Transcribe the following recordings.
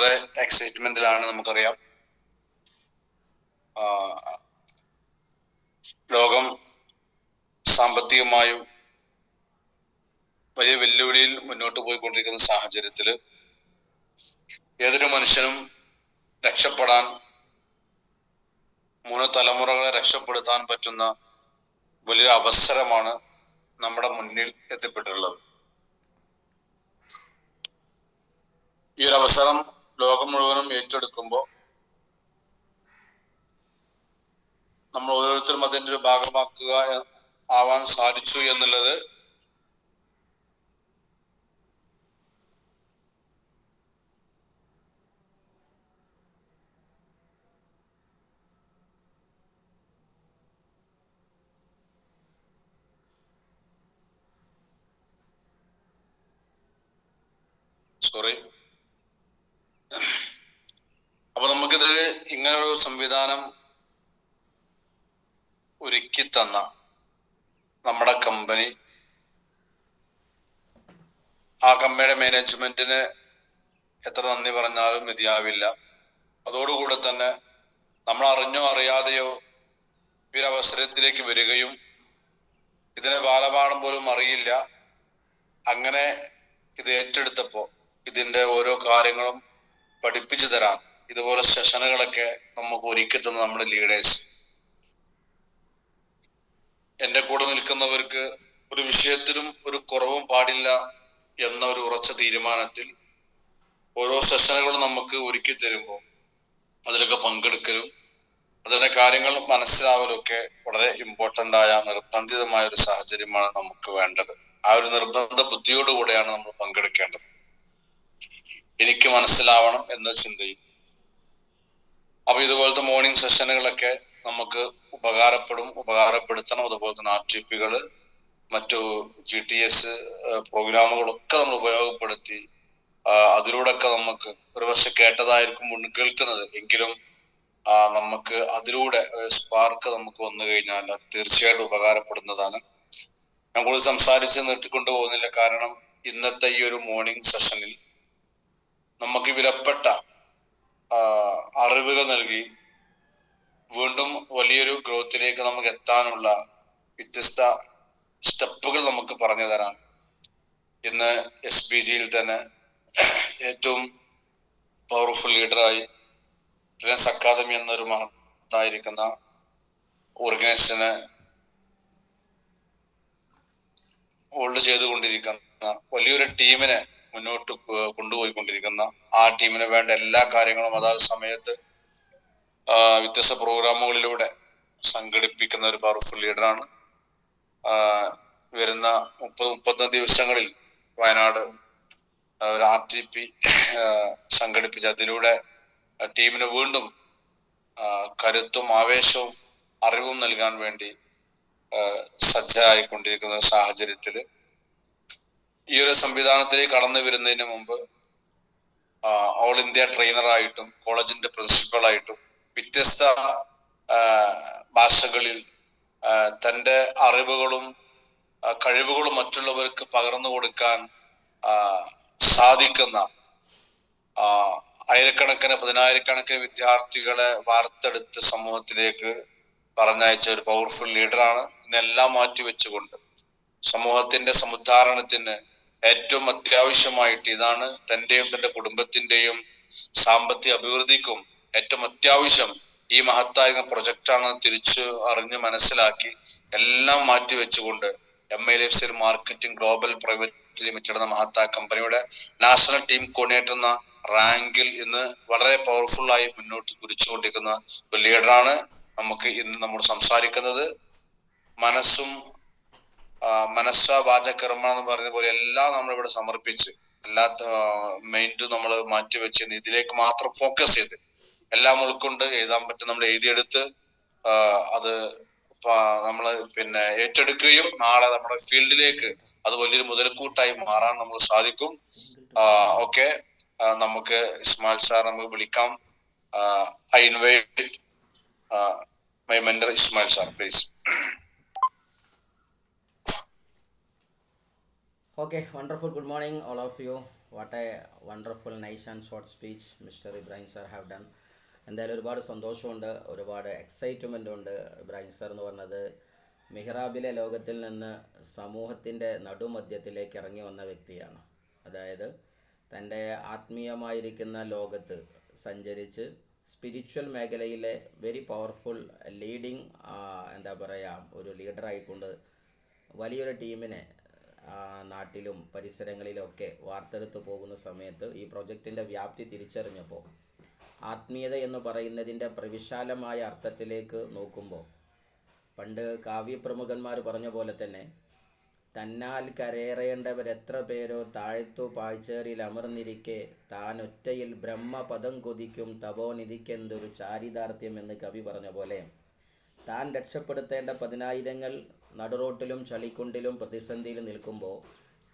വളരെ എക്സൈറ്റ്മെന്റിലാണ്. നമുക്കറിയാം ലോകം സാമ്പത്തികമായും വലിയ വെല്ലുവിളിയിൽ മുന്നോട്ട് പോയിക്കൊണ്ടിരിക്കുന്ന സാഹചര്യത്തിൽ ഏതൊരു മനുഷ്യനും രക്ഷപ്പെടാൻ, 3 തലമുറകളെ രക്ഷപ്പെടുത്താൻ പറ്റുന്ന വലിയൊരു അവസരമാണ് നമ്മുടെ മുന്നിൽ എത്തിപ്പെട്ടിട്ടുള്ളത്. ഈ ഒരു അവസരം ലോകം മുഴുവനും ഏറ്റെടുക്കുമ്പോൾ നമ്മൾ ഓരോരുത്തരും അതിൻ്റെ ഒരു ആവാൻ സാധിച്ചു എന്നുള്ളത് അപ്പൊ നമുക്കിത് ഇങ്ങനൊരു സംവിധാനം ഒരുക്കി തന്ന നമ്മുടെ കമ്പനി, ആ കമ്പനിയുടെ മാനേജ്മെന്റിന് എത്ര നന്ദി പറഞ്ഞാലും മതിയാവില്ല. അതോടുകൂടെ തന്നെ നമ്മൾ അറിഞ്ഞോ അറിയാതെയോ ഈ ഒരു അവസരത്തിലേക്ക് വരികയും ഇതിനെ ബാലപാഠം പോലും അറിയില്ല, അങ്ങനെ ഇത് ഏറ്റെടുത്തപ്പോ ഇതിന്റെ ഓരോ കാര്യങ്ങളും പഠിപ്പിച്ചു തരാൻ ഇതുപോലെ സെഷനുകളൊക്കെ നമുക്ക് ഒരുക്കി തന്ന നമ്മുടെ ലീഡേഴ്സ്, എന്റെ കൂടെ നിൽക്കുന്നവർക്ക് ഒരു വിഷയത്തിലും ഒരു കുറവും പാടില്ല എന്ന ഒരു ഉറച്ച തീരുമാനത്തിൽ ഓരോ സെഷനുകളും നമുക്ക് ഒരുക്കി തരുമ്പോൾ അതിലൊക്കെ പങ്കെടുക്കലും അതിന്റെ കാര്യങ്ങൾ മനസ്സിലാവലും ഒക്കെ വളരെ ഇമ്പോർട്ടന്റ് ആയ, നിർബന്ധിതമായ ഒരു സാഹചര്യമാണ് നമുക്ക് വേണ്ടത്. ആ ഒരു നിർബന്ധ ബുദ്ധിയോടുകൂടെയാണ് നമ്മൾ പങ്കെടുക്കേണ്ടത്. എനിക്ക് മനസ്സിലാവണം എന്ന ചിന്തയും. അപ്പൊ ഇതുപോലത്തെ മോർണിംഗ് സെഷനുകളൊക്കെ നമുക്ക് ഉപകാരപ്പെടുത്തണം. അതുപോലെ തന്നെ RTPകൾ, മറ്റു GTS പ്രോഗ്രാമുകളൊക്കെ നമ്മൾ ഉപയോഗപ്പെടുത്തി അതിലൂടെയൊക്കെ നമുക്ക് ഒരുപക്ഷെ കേട്ടതായിരിക്കും മുന്നിൽ കേൾക്കുന്നത് എങ്കിലും നമുക്ക് അതിലൂടെ സ്പാർക്ക് നമുക്ക് വന്നു കഴിഞ്ഞാൽ അത് തീർച്ചയായിട്ടും ഉപകാരപ്പെടുന്നതാണ്. ഞാൻ കൂടുതൽ സംസാരിച്ച് നീട്ടിക്കൊണ്ടു പോകുന്നില്ല. കാരണം ഇന്നത്തെ ഈ ഒരു മോർണിംഗ് സെഷനിൽ നമുക്ക് വിലപ്പെട്ട അറിവുകൾ നൽകി വീണ്ടും വലിയൊരു ഗ്രോത്തിലേക്ക് നമുക്ക് എത്താനുള്ള വ്യത്യസ്ത സ്റ്റെപ്പുകൾ നമുക്ക് പറഞ്ഞു തരാൻ ഇന്ന് SBGയിൽ തന്നെ ഏറ്റവും പവർഫുൾ ലീഡറായി ട്രിലയൻസ് അക്കാദമി എന്നൊരു മഹത്തായിരിക്കുന്ന ഓർഗനൈസേഷനെ ഹോൾഡ് ചെയ്തുകൊണ്ടിരിക്കുന്ന വലിയൊരു ടീമിനെ മുന്നോട്ട് കൊണ്ടുപോയിക്കൊണ്ടിരിക്കുന്ന ആ ടീമിന് വേണ്ട എല്ലാ കാര്യങ്ങളും അതാത് സമയത്ത് വ്യത്യസ്ത പ്രോഗ്രാമുകളിലൂടെ സംഘടിപ്പിക്കുന്ന ഒരു പവർഫുൾ ലീഡറാണ്. വരുന്ന 30-31 ദിവസങ്ങളിൽ വയനാട് ഒരു RTP സംഘടിപ്പിച്ച അതിലൂടെ ടീമിന് വീണ്ടും കരുത്തും ആവേശവും അറിവും നൽകാൻ വേണ്ടി സജ്ജമായിക്കൊണ്ടിരിക്കുന്ന സാഹചര്യത്തിൽ ഈ ഒരു സംവിധാനത്തിലേക്ക് കടന്നു വരുന്നതിന് മുമ്പ് ഓൾ ഇന്ത്യ ട്രെയിനറായിട്ടും കോളേജിന്റെ പ്രിൻസിപ്പളായിട്ടും വ്യത്യസ്ത ഭാഷകളിൽ തൻ്റെ അറിവുകളും കഴിവുകളും മറ്റുള്ളവർക്ക് പകർന്നു കൊടുക്കാൻ സാധിക്കുന്ന ആയിരക്കണക്കിന് 10,000-കണക്കിന് വിദ്യാർത്ഥികളെ വാർത്തെടുത്ത് സമൂഹത്തിലേക്ക് പറഞ്ഞയച്ച ഒരു പവർഫുൾ ലീഡറാണ്. ഇന്നെല്ലാം മാറ്റിവെച്ചുകൊണ്ട് സമൂഹത്തിന്റെ സമുദ്ധാരണത്തിന് ഏറ്റവും അത്യാവശ്യമായിട്ട് ഇതാണ് തന്റെയും തന്റെ കുടുംബത്തിന്റെയും സാമ്പത്തിക അഭിവൃദ്ധിക്കും ഏറ്റവും അത്യാവശ്യം ഈ മഹത്തായ പ്രൊജക്റ്റാണ് തിരിച്ചു അറിഞ്ഞ് മനസ്സിലാക്കി എല്ലാം മാറ്റിവെച്ചുകൊണ്ട് MILFCL marketing global private limited എന്ന മഹത്തായ കമ്പനിയുടെ നാഷണൽ ടീം കോർഡിനേറ്റർ എന്ന റാങ്കിൽ ഇന്ന് വളരെ പവർഫുൾ ആയി മുന്നോട്ട് കുതിച്ചുകൊണ്ടിരിക്കുന്ന ഒരു ലീഡറാണ് നമുക്ക് ഇന്ന് നമ്മൾ സംസാരിക്കുന്നത്. മനസ്സ വാച കർമ്മ എന്ന് പറയുന്ന പോലെ എല്ലാം നമ്മളിവിടെ സമർപ്പിച്ച് എല്ലാ മൈൻഡും നമ്മൾ മാറ്റിവെച്ച് ഇതിലേക്ക് മാത്രം ഫോക്കസ് ചെയ്ത് എല്ലാം ഉൾക്കൊണ്ട് എഴുതാൻ പറ്റും നമ്മൾ എഴുതിയെടുത്ത് അത് നമ്മൾ ഏറ്റെടുക്കുകയും നാളെ നമ്മുടെ ഫീൽഡിലേക്ക് അത് വലിയൊരു മുതൽക്കൂട്ടായി മാറാൻ നമ്മൾ സാധിക്കും. ഓക്കെ, നമുക്ക് ഇസ്മായിൽ സാർ നമുക്ക് വിളിക്കാം. I invite my mentor Ismail sir, please. Okay, wonderful. Good morning, all of you. What A wonderful nice and short speech mister Ibrahim sir have done. എന്തായാലും ഒരുപാട് സന്തോഷമുണ്ട്, ഒരുപാട് എക്സൈറ്റ്മെൻ്റ് ഉണ്ട്. ഇബ്രാഹിം സാർ എന്ന് പറഞ്ഞത് മിഹ്റാബിലെ ലോകത്തിൽ നിന്ന് സമൂഹത്തിൻ്റെ നടുമധ്യത്തിലേക്ക് ഇറങ്ങി വന്ന വ്യക്തിയാണ്. അതായത് തൻ്റെ ആത്മീയമായിരിക്കുന്ന ലോകത്ത് സഞ്ചരിച്ച് സ്പിരിച്വൽ മേഖലയിലെ വെരി പവർഫുൾ ലീഡിങ് എന്താ പറയുക ഒരു ലീഡറായിക്കൊണ്ട് വലിയൊരു ടീമിനെ നാട്ടിലും പരിസരങ്ങളിലൊക്കെ വാർത്തെടുത്ത് പോകുന്ന സമയത്ത് ഈ പ്രൊജക്റ്റിൻ്റെ വ്യാപ്തി തിരിച്ചറിഞ്ഞപ്പോൾ ആത്മീയത എന്ന് പറയുന്നതിൻ്റെ പ്രവിശാലമായ അർത്ഥത്തിലേക്ക് നോക്കുമ്പോൾ പണ്ട് കാവ്യപ്രമുഖന്മാർ പറഞ്ഞ പോലെ തന്നെ തന്നാൽ കരയേറേണ്ടവരെത്ര പേരോ താഴ്ത്തു പാഴ്ചേറിൽ അമർന്നിരിക്കെ താൻ ഒറ്റയിൽ ബ്രഹ്മപദം കൊതിക്കും തപോനിധിക്കെന്തൊരു ചാരിതാർത്ഥ്യം എന്ന് കവി പറഞ്ഞ പോലെ താൻ രക്ഷപ്പെടുത്തേണ്ട പതിനായിരങ്ങൾ നടുറോട്ടിലും ചളിക്കുണ്ടിലും പ്രതിസന്ധിയിൽ നിൽക്കുമ്പോൾ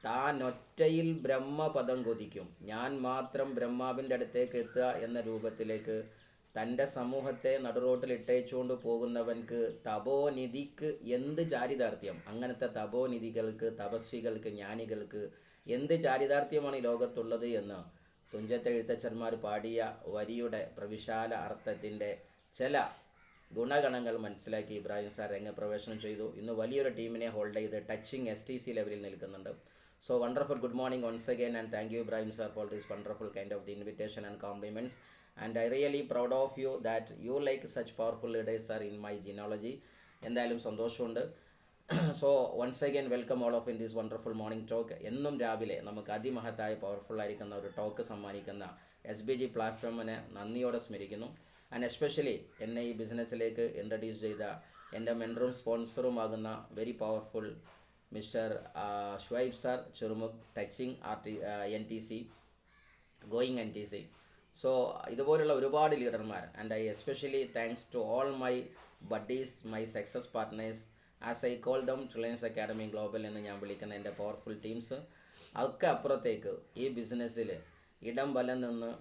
താൻ ഒറ്റയിൽ ബ്രഹ്മപദം കൊതിക്കും, ഞാൻ മാത്രം ബ്രഹ്മാവിൻ്റെ അടുത്തേക്ക് എത്തുക എന്ന രൂപത്തിലേക്ക് തൻ്റെ സമൂഹത്തെ നടുറോട്ടിൽ ഇട്ടേച്ചുകൊണ്ട് പോകുന്നവൻക്ക് തപോനിധിക്ക് എന്ത് ചാരിതാർത്ഥ്യം, അങ്ങനത്തെ തപോനിധികൾക്ക്, തപസ്വികൾക്ക്, ജ്ഞാനികൾക്ക് എന്ത് ചാരിതാർത്ഥ്യമാണ് ഈ ലോകത്തുള്ളത് എന്ന് തുഞ്ചത്തെ എഴുത്തച്ഛന്മാർ പാടിയ വരിയുടെ പ്രവിശാല അർത്ഥത്തിൻ്റെ ചില ഗുണഗണങ്ങൾ മനസ്സിലാക്കി ഇബ്രാഹിം സാർ രംഗപ്രവേശനം ചെയ്തു. ഇന്ന് വലിയൊരു ടീമിനെ ഹോൾഡ് ചെയ്ത് ടച്ചിങ് STC ലെവലിൽ നിൽക്കുന്നുണ്ട്. So wonderful good morning once again and thank you Ibrahim sir for this wonderful kind of the invitation and compliments, and I really proud of you that you like such powerful leaders are in my genealogy. എന്തായാലും സന്തോഷമുണ്ട്. So once again welcome all of in this wonderful morning talk. എന്നും രാവിലെ നമുക്ക് അതിമഹത്തായ powerful ആയിരിക്കുന്ന ഒരു talk സമ്മാനിക്കുന്ന SBG പ്ലാറ്റ്ഫോമിനെ നന്ദിയോടെ സ്മരിക്കുന്നു. ആൻഡ് എസ്പെഷ്യലി എന്നെ ഈ ബിസിനസ്സിലേക്ക് ഇൻട്രഡ്യൂസ് ചെയ്ത എൻ്റെ മെൻറ്ററും സ്പോൺസറുമാകുന്ന very powerful mister Shuaib sir Cherumukh, touching NTC, going NTC. So ഇതുപോലുള്ള ഒരുപാട് ലീഡർമാർ, and I especially thanks to all my buddies, my success partners, as I call them Trilliance academy global എന്ന് ഞാൻ വിളിക്കുന്ന എൻ്റെ പവർഫുൾ ടീംസ്. അതൊക്കെ അപ്പുറത്തേക്ക് ഈ ബിസിനസ്സിൽ ഇടം വലം നിന്ന്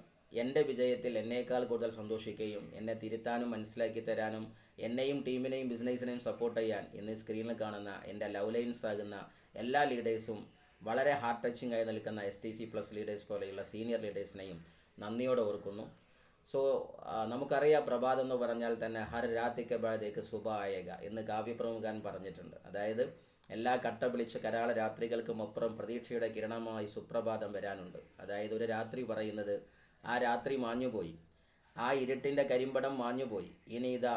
എൻ്റെ വിജയത്തിൽ എന്നേക്കാൾ കൂടുതൽ സന്തോഷിക്കുകയും എന്നെ തിരുത്താനും മനസ്സിലാക്കി തരാനും എന്നെയും ടീമിനെയും ബിസിനസ്സിനെയും സപ്പോർട്ട് ചെയ്യാൻ ഇന്ന് സ്ക്രീനിൽ കാണുന്ന എൻ്റെ ലവ് ലൈൻസ് ആകുന്ന എല്ലാ ലീഡേഴ്സും, വളരെ ഹാർട്ട് ടച്ചിങ് ആയി നിൽക്കുന്ന STC പ്ലസ് ലീഡേഴ്സ് പോലെയുള്ള സീനിയർ ലീഡേഴ്സിനെയും നന്ദിയോടെ ഓർക്കുന്നു. സോ നമുക്കറിയാം, പ്രഭാതം എന്ന് പറഞ്ഞാൽ തന്നെ ഹർ രാത്രിക്ക് ബാധേക്ക് സുബ ആയേക എന്ന് കാവ്യപ്രമുഖൻ പറഞ്ഞിട്ടുണ്ട്. അതായത് എല്ലാ കട്ടപിടിച്ച കരാള രാത്രികൾക്കും അപ്പുറം പ്രതീക്ഷയുടെ കിരണമായി സുപ്രഭാതം വരാനുണ്ട്. അതായത് ഒരു രാത്രി പറയുന്നത് ആ രാത്രി മാഞ്ഞുപോയി, ആ ഇരുട്ടിൻ്റെ കരിമ്പടം മാഞ്ഞുപോയി, ഇനി ഇതാ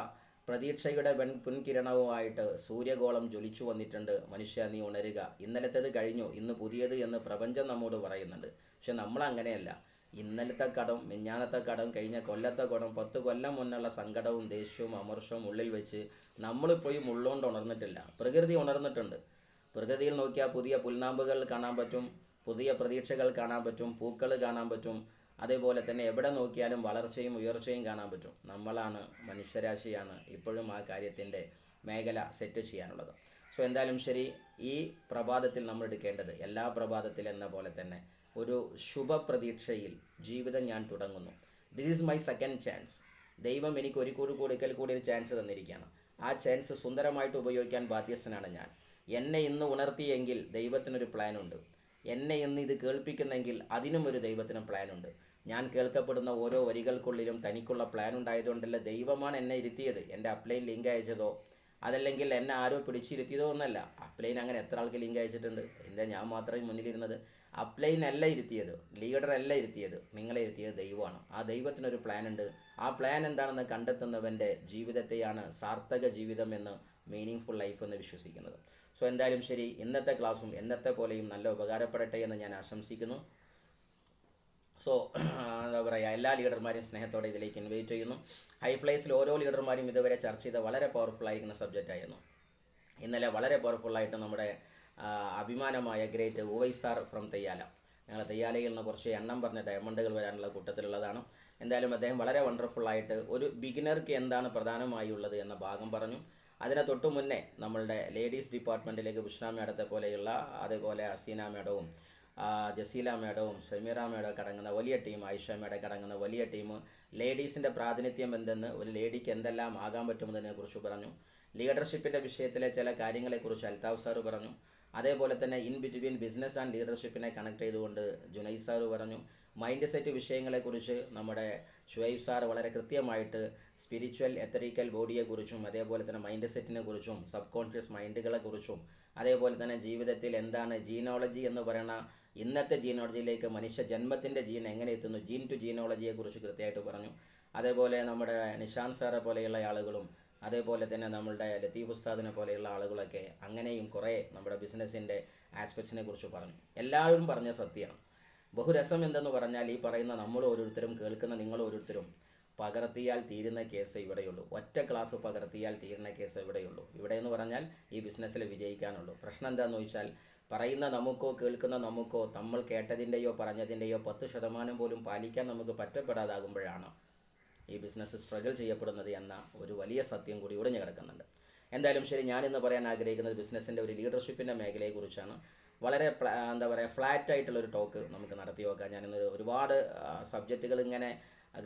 പ്രതീക്ഷയുടെ പുൻകിരണവുമായിട്ട് സൂര്യഗോളം ജ്വലിച്ചു വന്നിട്ടുണ്ട്. മനുഷ്യ നീ ഉണരുക, ഇന്നലത്തേത് കഴിഞ്ഞു, ഇന്ന് പുതിയത് എന്ന് പ്രപഞ്ചം നമ്മോട് പറയുന്നുണ്ട്. പക്ഷെ നമ്മളങ്ങനെയല്ല. ഇന്നലത്തെ കടം, മിഞ്ഞാന്നത്തെ കടം, കഴിഞ്ഞ കൊല്ലത്തെ കടം, 10 കൊല്ലം മുന്നുള്ള സങ്കടവും ദേഷ്യവും അമർഷവും ഉള്ളിൽ വെച്ച് നമ്മളിപ്പോയി മുള്ളുകൊണ്ട് ഉണർന്നിട്ടില്ല. പ്രകൃതി ഉണർന്നിട്ടുണ്ട്. പ്രകൃതിയിൽ നോക്കിയാൽ പുതിയ പുൽനാമ്പുകൾ കാണാൻ പറ്റും, പുതിയ പ്രതീക്ഷകൾ കാണാൻ പറ്റും, പൂക്കൾ കാണാൻ പറ്റും. അതേപോലെ തന്നെ എവിടെ നോക്കിയാലും വളർച്ചയും ഉയർച്ചയും കാണാൻ പറ്റും. നമ്മളാണ്, മനുഷ്യരാശിയാണ് ഇപ്പോഴും ആ കാര്യത്തിൻ്റെ മേഖല സെറ്റ് ചെയ്യാനുള്ളത്. സോ എന്തായാലും ശരി, ഈ പ്രഭാതത്തിൽ നമ്മൾ എടുക്കേണ്ടത് എല്ലാ പ്രഭാതത്തിലെന്ന പോലെ തന്നെ ഒരു ശുഭപ്രതീക്ഷയിൽ ജീവിതം ഞാൻ തുടങ്ങുന്നു. This is my second chance. ദൈവം എനിക്ക് ഒരിക്കൽ കൂടി ഒരു ചാൻസ് തന്നിരിക്കുകയാണ്. ആ ചാൻസ് സുന്ദരമായിട്ട് ഉപയോഗിക്കാൻ ബാധ്യസ്ഥനാണ് ഞാൻ. എന്നെ ഇന്ന് ഉണർത്തിയെങ്കിൽ ദൈവത്തിനൊരു പ്ലാനുണ്ട്. എന്നെ ഇന്ന് ഇത് കേൾപ്പിക്കുന്നെങ്കിൽ അതിനും ഒരു ദൈവത്തിന് പ്ലാനുണ്ട്. ഞാൻ കേൾക്കപ്പെടുന്ന ഓരോ വരികൾക്കുള്ളിലും തനിക്കുള്ള പ്ലാൻ ഉണ്ടായതുകൊണ്ടല്ല ദൈവമാണ് എന്നെ ഇരുത്തിയത്. എൻ്റെ അപ്ലൈൻ ലിങ്ക് അയച്ചതോ അതല്ലെങ്കിൽ എന്നെ ആരോ പിടിച്ചിരുത്തിയതോ ഒന്നല്ല. അപ്ലൈൻ അങ്ങനെ എത്ര ആൾക്ക് ലിങ്ക് അയച്ചിട്ടുണ്ട്? എന്താ ഞാൻ മാത്രമേ മുന്നിലിരുന്നത്? അപ്ലൈൻ അല്ല ഇരുത്തിയത്, ലീഡറല്ല ഇരുത്തിയത്, നിങ്ങളെ ഇരുത്തിയത് ദൈവമാണ്. ആ ദൈവത്തിനൊരു പ്ലാൻ ഉണ്ട്. ആ പ്ലാൻ എന്താണെന്ന് കണ്ടെത്തുന്നവൻ്റെ ജീവിതത്തെയാണ് സാർത്ഥക ജീവിതം എന്ന്, മീനിങ് ഫുൾ ലൈഫ് എന്ന് വിശ്വസിക്കുന്നത്. സോ എന്തായാലും ശരി, ഇന്നത്തെ ക്ലാസ്സും എന്നത്തെ പോലെയും നല്ല ഉപകാരപ്പെടട്ടെ എന്ന് ഞാൻ ആശംസിക്കുന്നു. സോ എന്താ പറയുക, എല്ലാ ലീഡർമാരെയും സ്നേഹത്തോടെ ഇതിലേക്ക് ഇൻവൈറ്റ് ചെയ്യുന്നു. ഹൈഫ്ലൈസിൽ ഓരോ ലീഡർമാരും ഇതുവരെ ചർച്ച ചെയ്ത വളരെ പവർഫുൾ ആയിരിക്കുന്ന സബ്ജക്റ്റായിരുന്നു. ഇന്നലെ വളരെ പവർഫുള്ളായിട്ട് നമ്മുടെ അഭിമാനമായ great Uwais sir from Theyyala, ഞങ്ങൾ തെയ്യാലയിൽ നിന്ന് കുറച്ച് എണ്ണം പറഞ്ഞ ഡയമണ്ടുകൾ വരാനുള്ള കൂട്ടത്തിലുള്ളതാണ്. എന്തായാലും അദ്ദേഹം വളരെ വണ്ടർഫുള്ളായിട്ട് ഒരു ബിഗിനർക്ക് എന്താണ് പ്രധാനമായുള്ളത് എന്ന ഭാഗം പറഞ്ഞു. അതിനെ തൊട്ടു മുന്നേ നമ്മളുടെ ലേഡീസ് ഡിപ്പാർട്ട്മെൻറ്റിലേക്ക് ബുഷ്ന മേഡത്തെ പോലെയുള്ള, അതേപോലെ ഹസീന മേഡവും ജസീല മേഡവും ഷമീറ മേഡമൊക്കെ അടങ്ങുന്ന വലിയ ടീം, ആയിഷ മേഡമൊക്കെ അടങ്ങുന്ന വലിയ ടീം ലേഡീസിൻ്റെ പ്രാതിനിധ്യം എന്തെന്ന്, ഒരു ലേഡിക്ക് എന്തെല്ലാം ആകാൻ പറ്റുമെന്നതിനെക്കുറിച്ച് പറഞ്ഞു. ലീഡർഷിപ്പിൻ്റെ വിഷയത്തിലെ ചില കാര്യങ്ങളെക്കുറിച്ച് അൽതാഫ് സാറ് പറഞ്ഞു. അതേപോലെ തന്നെ ഇൻ ബിറ്റ്വീൻ ബിസിനസ് ആൻഡ് ലീഡർഷിപ്പിനെ കണക്ട് ചെയ്തുകൊണ്ട് ജുനൈദ് സാർ പറഞ്ഞു. മൈൻഡ് സെറ്റ് വിഷയങ്ങളെക്കുറിച്ച് നമ്മുടെ ഷുഹൈബ് സാർ വളരെ കൃത്യമായിട്ട് സ്പിരിച്വൽ എത്തറിക്കൽ ബോഡിയെക്കുറിച്ചും അതേപോലെ തന്നെ മൈൻഡ് സെറ്റിനെ കുറിച്ചും സബ് കോൺഷ്യസ് മൈൻഡുകളെക്കുറിച്ചും അതേപോലെ തന്നെ ജീവിതത്തിൽ എന്താണ് ജീനോളജി എന്ന് പറയുന്ന ഇന്നത്തെ ജീനോളജിയിലേക്ക് മനുഷ്യ ജന്മത്തിൻ്റെ ജീൻ എങ്ങനെ എത്തുന്നു, ജീൻ ടു ജീനോളജിയെക്കുറിച്ച് കൃത്യമായിട്ട് പറഞ്ഞു. അതേപോലെ നമ്മുടെ നിഷാന്ത് സാറെ പോലെയുള്ള ആളുകളും അതേപോലെ തന്നെ നമ്മളുടെ ലത്തീഫ് ഉസ്താദിനെ പോലെയുള്ള ആളുകളൊക്കെ അങ്ങനെയും കുറേ നമ്മുടെ ബിസിനസ്സിൻ്റെ ആസ്പെക്ട്സിനെ കുറിച്ച് പറഞ്ഞു. എല്ലാവരും പറഞ്ഞ സത്യമാണ്. ബഹുരസം എന്തെന്ന് പറഞ്ഞാൽ ഈ പറയുന്ന നമ്മൾ ഓരോരുത്തരും കേൾക്കുന്ന നിങ്ങൾ ഓരോരുത്തരും പകർത്തിയാൽ തീരുന്ന കേസ് ഇവിടെയുള്ളൂ. ഒറ്റ ക്ലാസ് പകർത്തിയാൽ തീരുന്ന കേസ് ഇവിടെയുള്ളൂ. ഇവിടെ എന്ന് പറഞ്ഞാൽ ഈ ബിസിനസ്സിൽ വിജയിക്കാനുള്ളൂ. പ്രശ്നം എന്താണെന്ന് ചോദിച്ചാൽ പറയുന്ന നമുക്കോ കേൾക്കുന്ന നമുക്കോ നമ്മൾ കേട്ടതിൻ്റെയോ പറഞ്ഞതിൻ്റെയോ 10% പോലും പാലിക്കാൻ നമുക്ക് പറ്റപ്പെടാതാകുമ്പോഴാണ് ഈ ബിസിനസ് സ്ട്രഗിൾ ചെയ്യപ്പെടുന്നത് എന്ന ഒരു വലിയ സത്യം കൂടി ഉടഞ്ഞു കിടക്കുന്നുണ്ട്. എന്തായാലും ശരി, ഞാനിന്ന് പറയാൻ ആഗ്രഹിക്കുന്നത് ബിസിനസ്സിൻ്റെ ഒരു ലീഡർഷിപ്പിൻ്റെ മേഖലയെക്കുറിച്ചാണ്. വളരെ ഫ്ലാറ്റായിട്ടുള്ളൊരു ടോക്ക് നമുക്ക് നടത്തി നോക്കാം. ഞാനിന്ന് ഒരുപാട് സബ്ജക്റ്റുകൾ ഇങ്ങനെ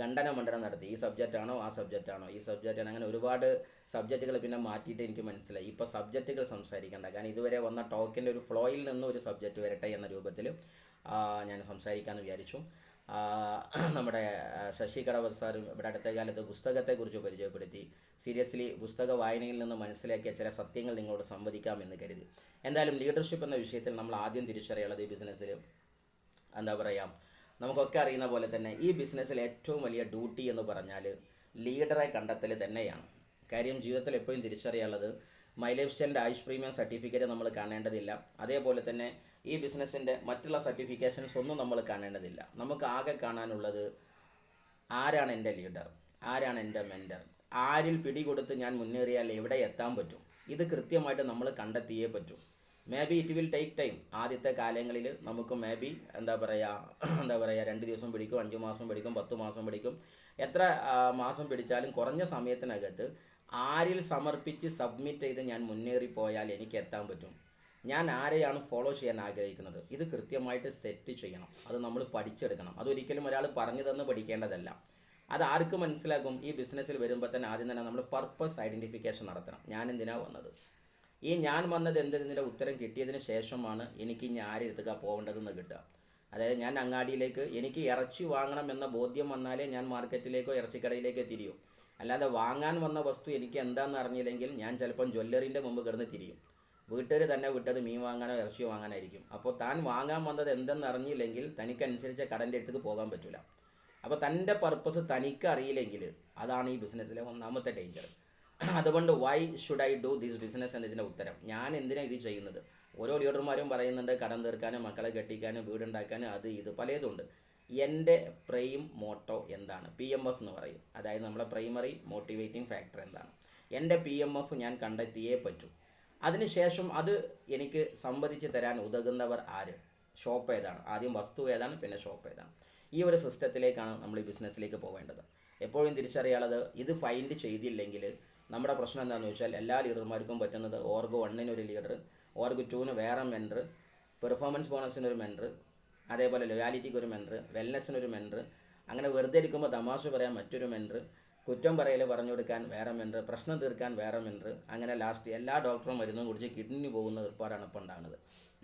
ഖണ്ഡനം നടത്തി. ഈ സബ്ജക്റ്റാണോ ആ സബ്ജക്റ്റാണോ ഈ സബ്ജക്റ്റാണ്, അങ്ങനെ ഒരുപാട് സബ്ജക്റ്റുകൾ പിന്നെ മാറ്റിയിട്ട് എനിക്ക് മനസ്സിലായി ഇപ്പോൾ സബ്ജക്റ്റുകൾ സംസാരിക്കേണ്ട. കാരണം ഇതുവരെ വന്ന ടോക്കിൻ്റെ ഒരു ഫ്ലോയിൽ നിന്ന് ഒരു സബ്ജക്റ്റ് വരട്ടെ എന്ന രൂപത്തിൽ ഞാൻ സംസാരിക്കാമെന്ന് വിചാരിച്ചു. നമ്മുടെ ശശി കടവത്ത് സാർ ഇവിടെ അടുത്ത കാലത്ത് പുസ്തകത്തെക്കുറിച്ച് പരിചയപ്പെടുത്തി. സീരിയസ്ലി പുസ്തക വായനയിൽ നിന്ന് മനസ്സിലാക്കിയ ചില സത്യങ്ങൾ നിങ്ങളോട് സംവദിക്കാമെന്ന് കരുതി. എന്തായാലും ലീഡർഷിപ്പ് എന്ന വിഷയത്തിൽ നമ്മൾ ആദ്യം തിരിച്ചറിയുള്ളത് ഈ ബിസിനസ്സിൽ എന്താ പറയുക, നമുക്കൊക്കെ അറിയുന്ന പോലെ തന്നെ ഈ ബിസിനസ്സിൽ ഏറ്റവും വലിയ ഡ്യൂട്ടി എന്ന് പറഞ്ഞാൽ ലീഡറെ കണ്ടെത്തൽ തന്നെയാണ്. കാര്യം ജീവിതത്തിൽ എപ്പോഴും തിരിച്ചറിയാനുള്ളത് മൈ ലൈഫ് സ്റ്റൈലിൻ്റെ ആയുഷ് പ്രീമിയം സർട്ടിഫിക്കറ്റ് നമ്മൾ കാണേണ്ടതില്ല. അതേപോലെ തന്നെ ഈ ബിസിനസ്സിൻ്റെ മറ്റുള്ള സർട്ടിഫിക്കേഷൻസ് ഒന്നും നമ്മൾ കാണേണ്ടതില്ല. നമുക്ക് ആകെ കാണാനുള്ളത് ആരാണ് എൻ്റെ ലീഡർ, ആരാണ് എൻ്റെ മെൻറ്റർ, ആരിൽ പിടികൊടുത്ത് ഞാൻ മുന്നേറിയാൽ എവിടെ എത്താൻ പറ്റും. ഇത് കൃത്യമായിട്ട് നമ്മൾ കണ്ടെത്തിയേ പറ്റൂ. May be it will take time. ആദ്യത്തെ കാലങ്ങളിൽ നമുക്ക് മേ ബി എന്താ പറയുക 2 ദിവസം പിടിക്കും, 5 മാസം പിടിക്കും, 10 മാസം പിടിക്കും. എത്ര മാസം പിടിച്ചാലും കുറഞ്ഞ സമയത്തിനകത്ത് ആരിൽ സമർപ്പിച്ച് സബ്മിറ്റ് ചെയ്ത് ഞാൻ മുന്നേറിപ്പോയാൽ എനിക്ക് എത്താൻ പറ്റും. ഞാൻ ആരെയാണ് ഫോളോ ചെയ്യാൻ ആഗ്രഹിക്കുന്നത്, ഇത് കൃത്യമായിട്ട് സെറ്റ് ചെയ്യണം. അത് നമ്മൾ പഠിച്ചെടുക്കണം. അതൊരിക്കലും ഒരാൾ പറഞ്ഞു തന്ന് പഠിക്കേണ്ടതല്ല. അത് ആർക്ക് മനസ്സിലാക്കും? ഈ ബിസിനസ്സിൽ വരുമ്പോൾ തന്നെ ആദ്യം തന്നെ നമ്മൾ പർപ്പസ് ഐഡൻറ്റിഫിക്കേഷൻ നടത്തണം. ഞാൻ എന്തിനാണ് വന്നത്, ഈ ഞാൻ വന്നത് എന്തിൻ്റെ ഉത്തരം കിട്ടിയതിന് ശേഷമാണ് എനിക്ക് ഇനി ആരെടുത്തുക പോകേണ്ടതെന്ന് കിട്ടുക. അതായത് ഞാൻ അങ്ങാടിയിലേക്ക് എനിക്ക് ഇറച്ചി വാങ്ങണം എന്ന ബോധ്യം വന്നാലേ ഞാൻ മാർക്കറ്റിലേക്കോ ഇറച്ചിക്കടയിലേക്കോ തിരിയും. അല്ലാതെ വാങ്ങാൻ വന്ന വസ്തു എനിക്ക് എന്താണെന്ന് അറിഞ്ഞില്ലെങ്കിൽ ഞാൻ ചിലപ്പം ജ്വല്ലറിൻ്റെ മുമ്പ് കിടന്ന് തിരിയും. വീട്ടുകാർ തന്നെ വിട്ടത് മീൻ വാങ്ങാനോ ഇറച്ചിയോ വാങ്ങാനായിരിക്കും. അപ്പോൾ താൻ വാങ്ങാൻ വന്നത് എന്തെന്ന് അറിഞ്ഞില്ലെങ്കിൽ തനിക്കനുസരിച്ച് കടൻ്റെ അടുത്തേക്ക് പോകാൻ പറ്റില്ല. അപ്പോൾ തൻ്റെ പർപ്പസ് തനിക്ക് അറിയില്ലെങ്കിൽ അതാണ് ഈ ബിസിനസ്സിലെ ഒന്നാമത്തെ ഡേഞ്ചർ. അതുകൊണ്ട് why should I do this business എന്നതിൻ്റെ ഉത്തരം, ഞാൻ എന്തിനാണ് ഇത് ചെയ്യുന്നത്. ഓരോ ലീഡർമാരും പറയുന്നുണ്ട് കടം തീർക്കാനും മക്കളെ കെട്ടിക്കാനും വീടുണ്ടാക്കാനും അത് ഇത് പലതുണ്ട്. എൻ്റെ പ്രൈം മോട്ടോ എന്താണ്? PMF എന്ന് പറയും. അതായത് നമ്മളെ പ്രൈമറി മോട്ടിവേറ്റിംഗ് ഫാക്ടർ എന്താണ്? എൻ്റെ PMF ഞാൻ കണ്ടെത്തിയേ പറ്റൂ. അതിനുശേഷം അത് എനിക്ക് സംവദിച്ച് തരാൻ ഉതകുന്നവർ ആര്, ഷോപ്പ് ഏതാണ്, ആദ്യം വസ്തു ഏതാണ്, പിന്നെ ഷോപ്പ് ഏതാണ്. ഈ ഒരു സിസ്റ്റത്തിലേക്കാണ് നമ്മൾ ഈ ബിസിനസ്സിലേക്ക് പോകേണ്ടത്. എപ്പോഴും തിരിച്ചറിയാനുള്ളത് ഇത് ഫൈൻഡ് ചെയ്തില്ലെങ്കിൽ നമ്മുടെ പ്രശ്നം എന്താണെന്ന് വെച്ചാൽ എല്ലാ ലീഡർമാർക്കും പറ്റുന്നത് ഓർഗ് 1 ഒരു ലീഡർ, ഓർഗ് 2 വേറെ മെൻറ്റർ, പെർഫോമൻസ് ബോണസിനൊരു മെൻറ്റർ, അതേപോലെ ലോയാലിറ്റിക്ക് ഒരു മെൻറ്റർ, വെൽനെസ്സിനൊരു മെൻറ്റർ, അങ്ങനെ വെറുതെ ഇരിക്കുമ്പോൾ തമാശ പറയാൻ മറ്റൊരു മെൻറ്റർ, കുറ്റം പറയൽ പറഞ്ഞു കൊടുക്കാൻ വേറെ മെൻറ്റർ, പ്രശ്നം തീർക്കാൻ വേറെ മെൻറ്റർ, അങ്ങനെ ലാസ്റ്റ് എല്ലാ ഡോക്ടറും മരുന്നും കുടിച്ച് കിഡ്നി പോകുന്ന ഏർപ്പാടാണ് ഇപ്പോൾ ഉണ്ടാകുന്നത്.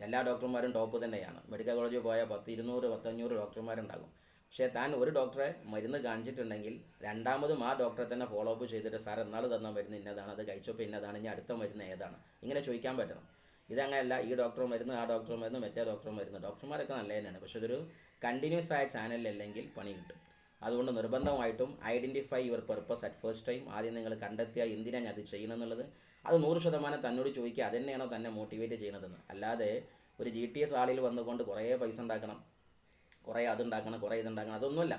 എല്ലാ ഡോക്ടർമാരും ടോപ്പ് തന്നെയാണ്. മെഡിക്കൽ കോളേജിൽ പോയാൽ 10, 200, 100 ഡോക്ടർമാരുണ്ടാകും. പക്ഷേ താൻ ഒരു ഡോക്ടറെ മരുന്ന് കാണിച്ചിട്ടുണ്ടെങ്കിൽ രണ്ടാമതും ആ ഡോക്ടറെ തന്നെ ഫോളോ അപ്പ് ചെയ്തിട്ട് സാർ എന്നാൾ തന്ന മരുന്ന് ഇന്നതാണ്, അത് കഴിച്ചപ്പോൾ ഇന്നതാണ്, ഇനി അടുത്ത മരുന്ന് ഏതാണ്, ഇങ്ങനെ ചോദിക്കാൻ പറ്റണം. ഇതങ്ങനെയല്ല ഈ ഡോക്ടർ മരുന്ന് ആ ഡോക്ടർ മരുന്ന് മറ്റേ ഡോക്ടർ മരുന്ന്. ഡോക്ടർമാരൊക്കെ നല്ല തന്നെയാണ്, പക്ഷെ ഇതൊരു കണ്ടിന്യൂസ് ആയ ചാനലല്ലെങ്കിൽ പണി കിട്ടും. അതുകൊണ്ട് നിർബന്ധമായിട്ടും identify your purpose at first time. ആദ്യം നിങ്ങൾ കണ്ടെത്തിയ എന്തിനാണ് ഞാൻ അത് ചെയ്യണമെന്നുള്ളത്. അത് 100% തന്നോട് ചോദിക്കുക, അതെന്നെയാണോ തന്നെ മോട്ടിവേറ്റ് ചെയ്യണതെന്ന്. അല്ലാതെ ഒരു GTS ആളിൽ വന്നുകൊണ്ട് കുറേ പൈസ ഉണ്ടാക്കണം, കുറേ അതുണ്ടാക്കണം, കുറേ ഇതുണ്ടാക്കണം, അതൊന്നുമല്ല.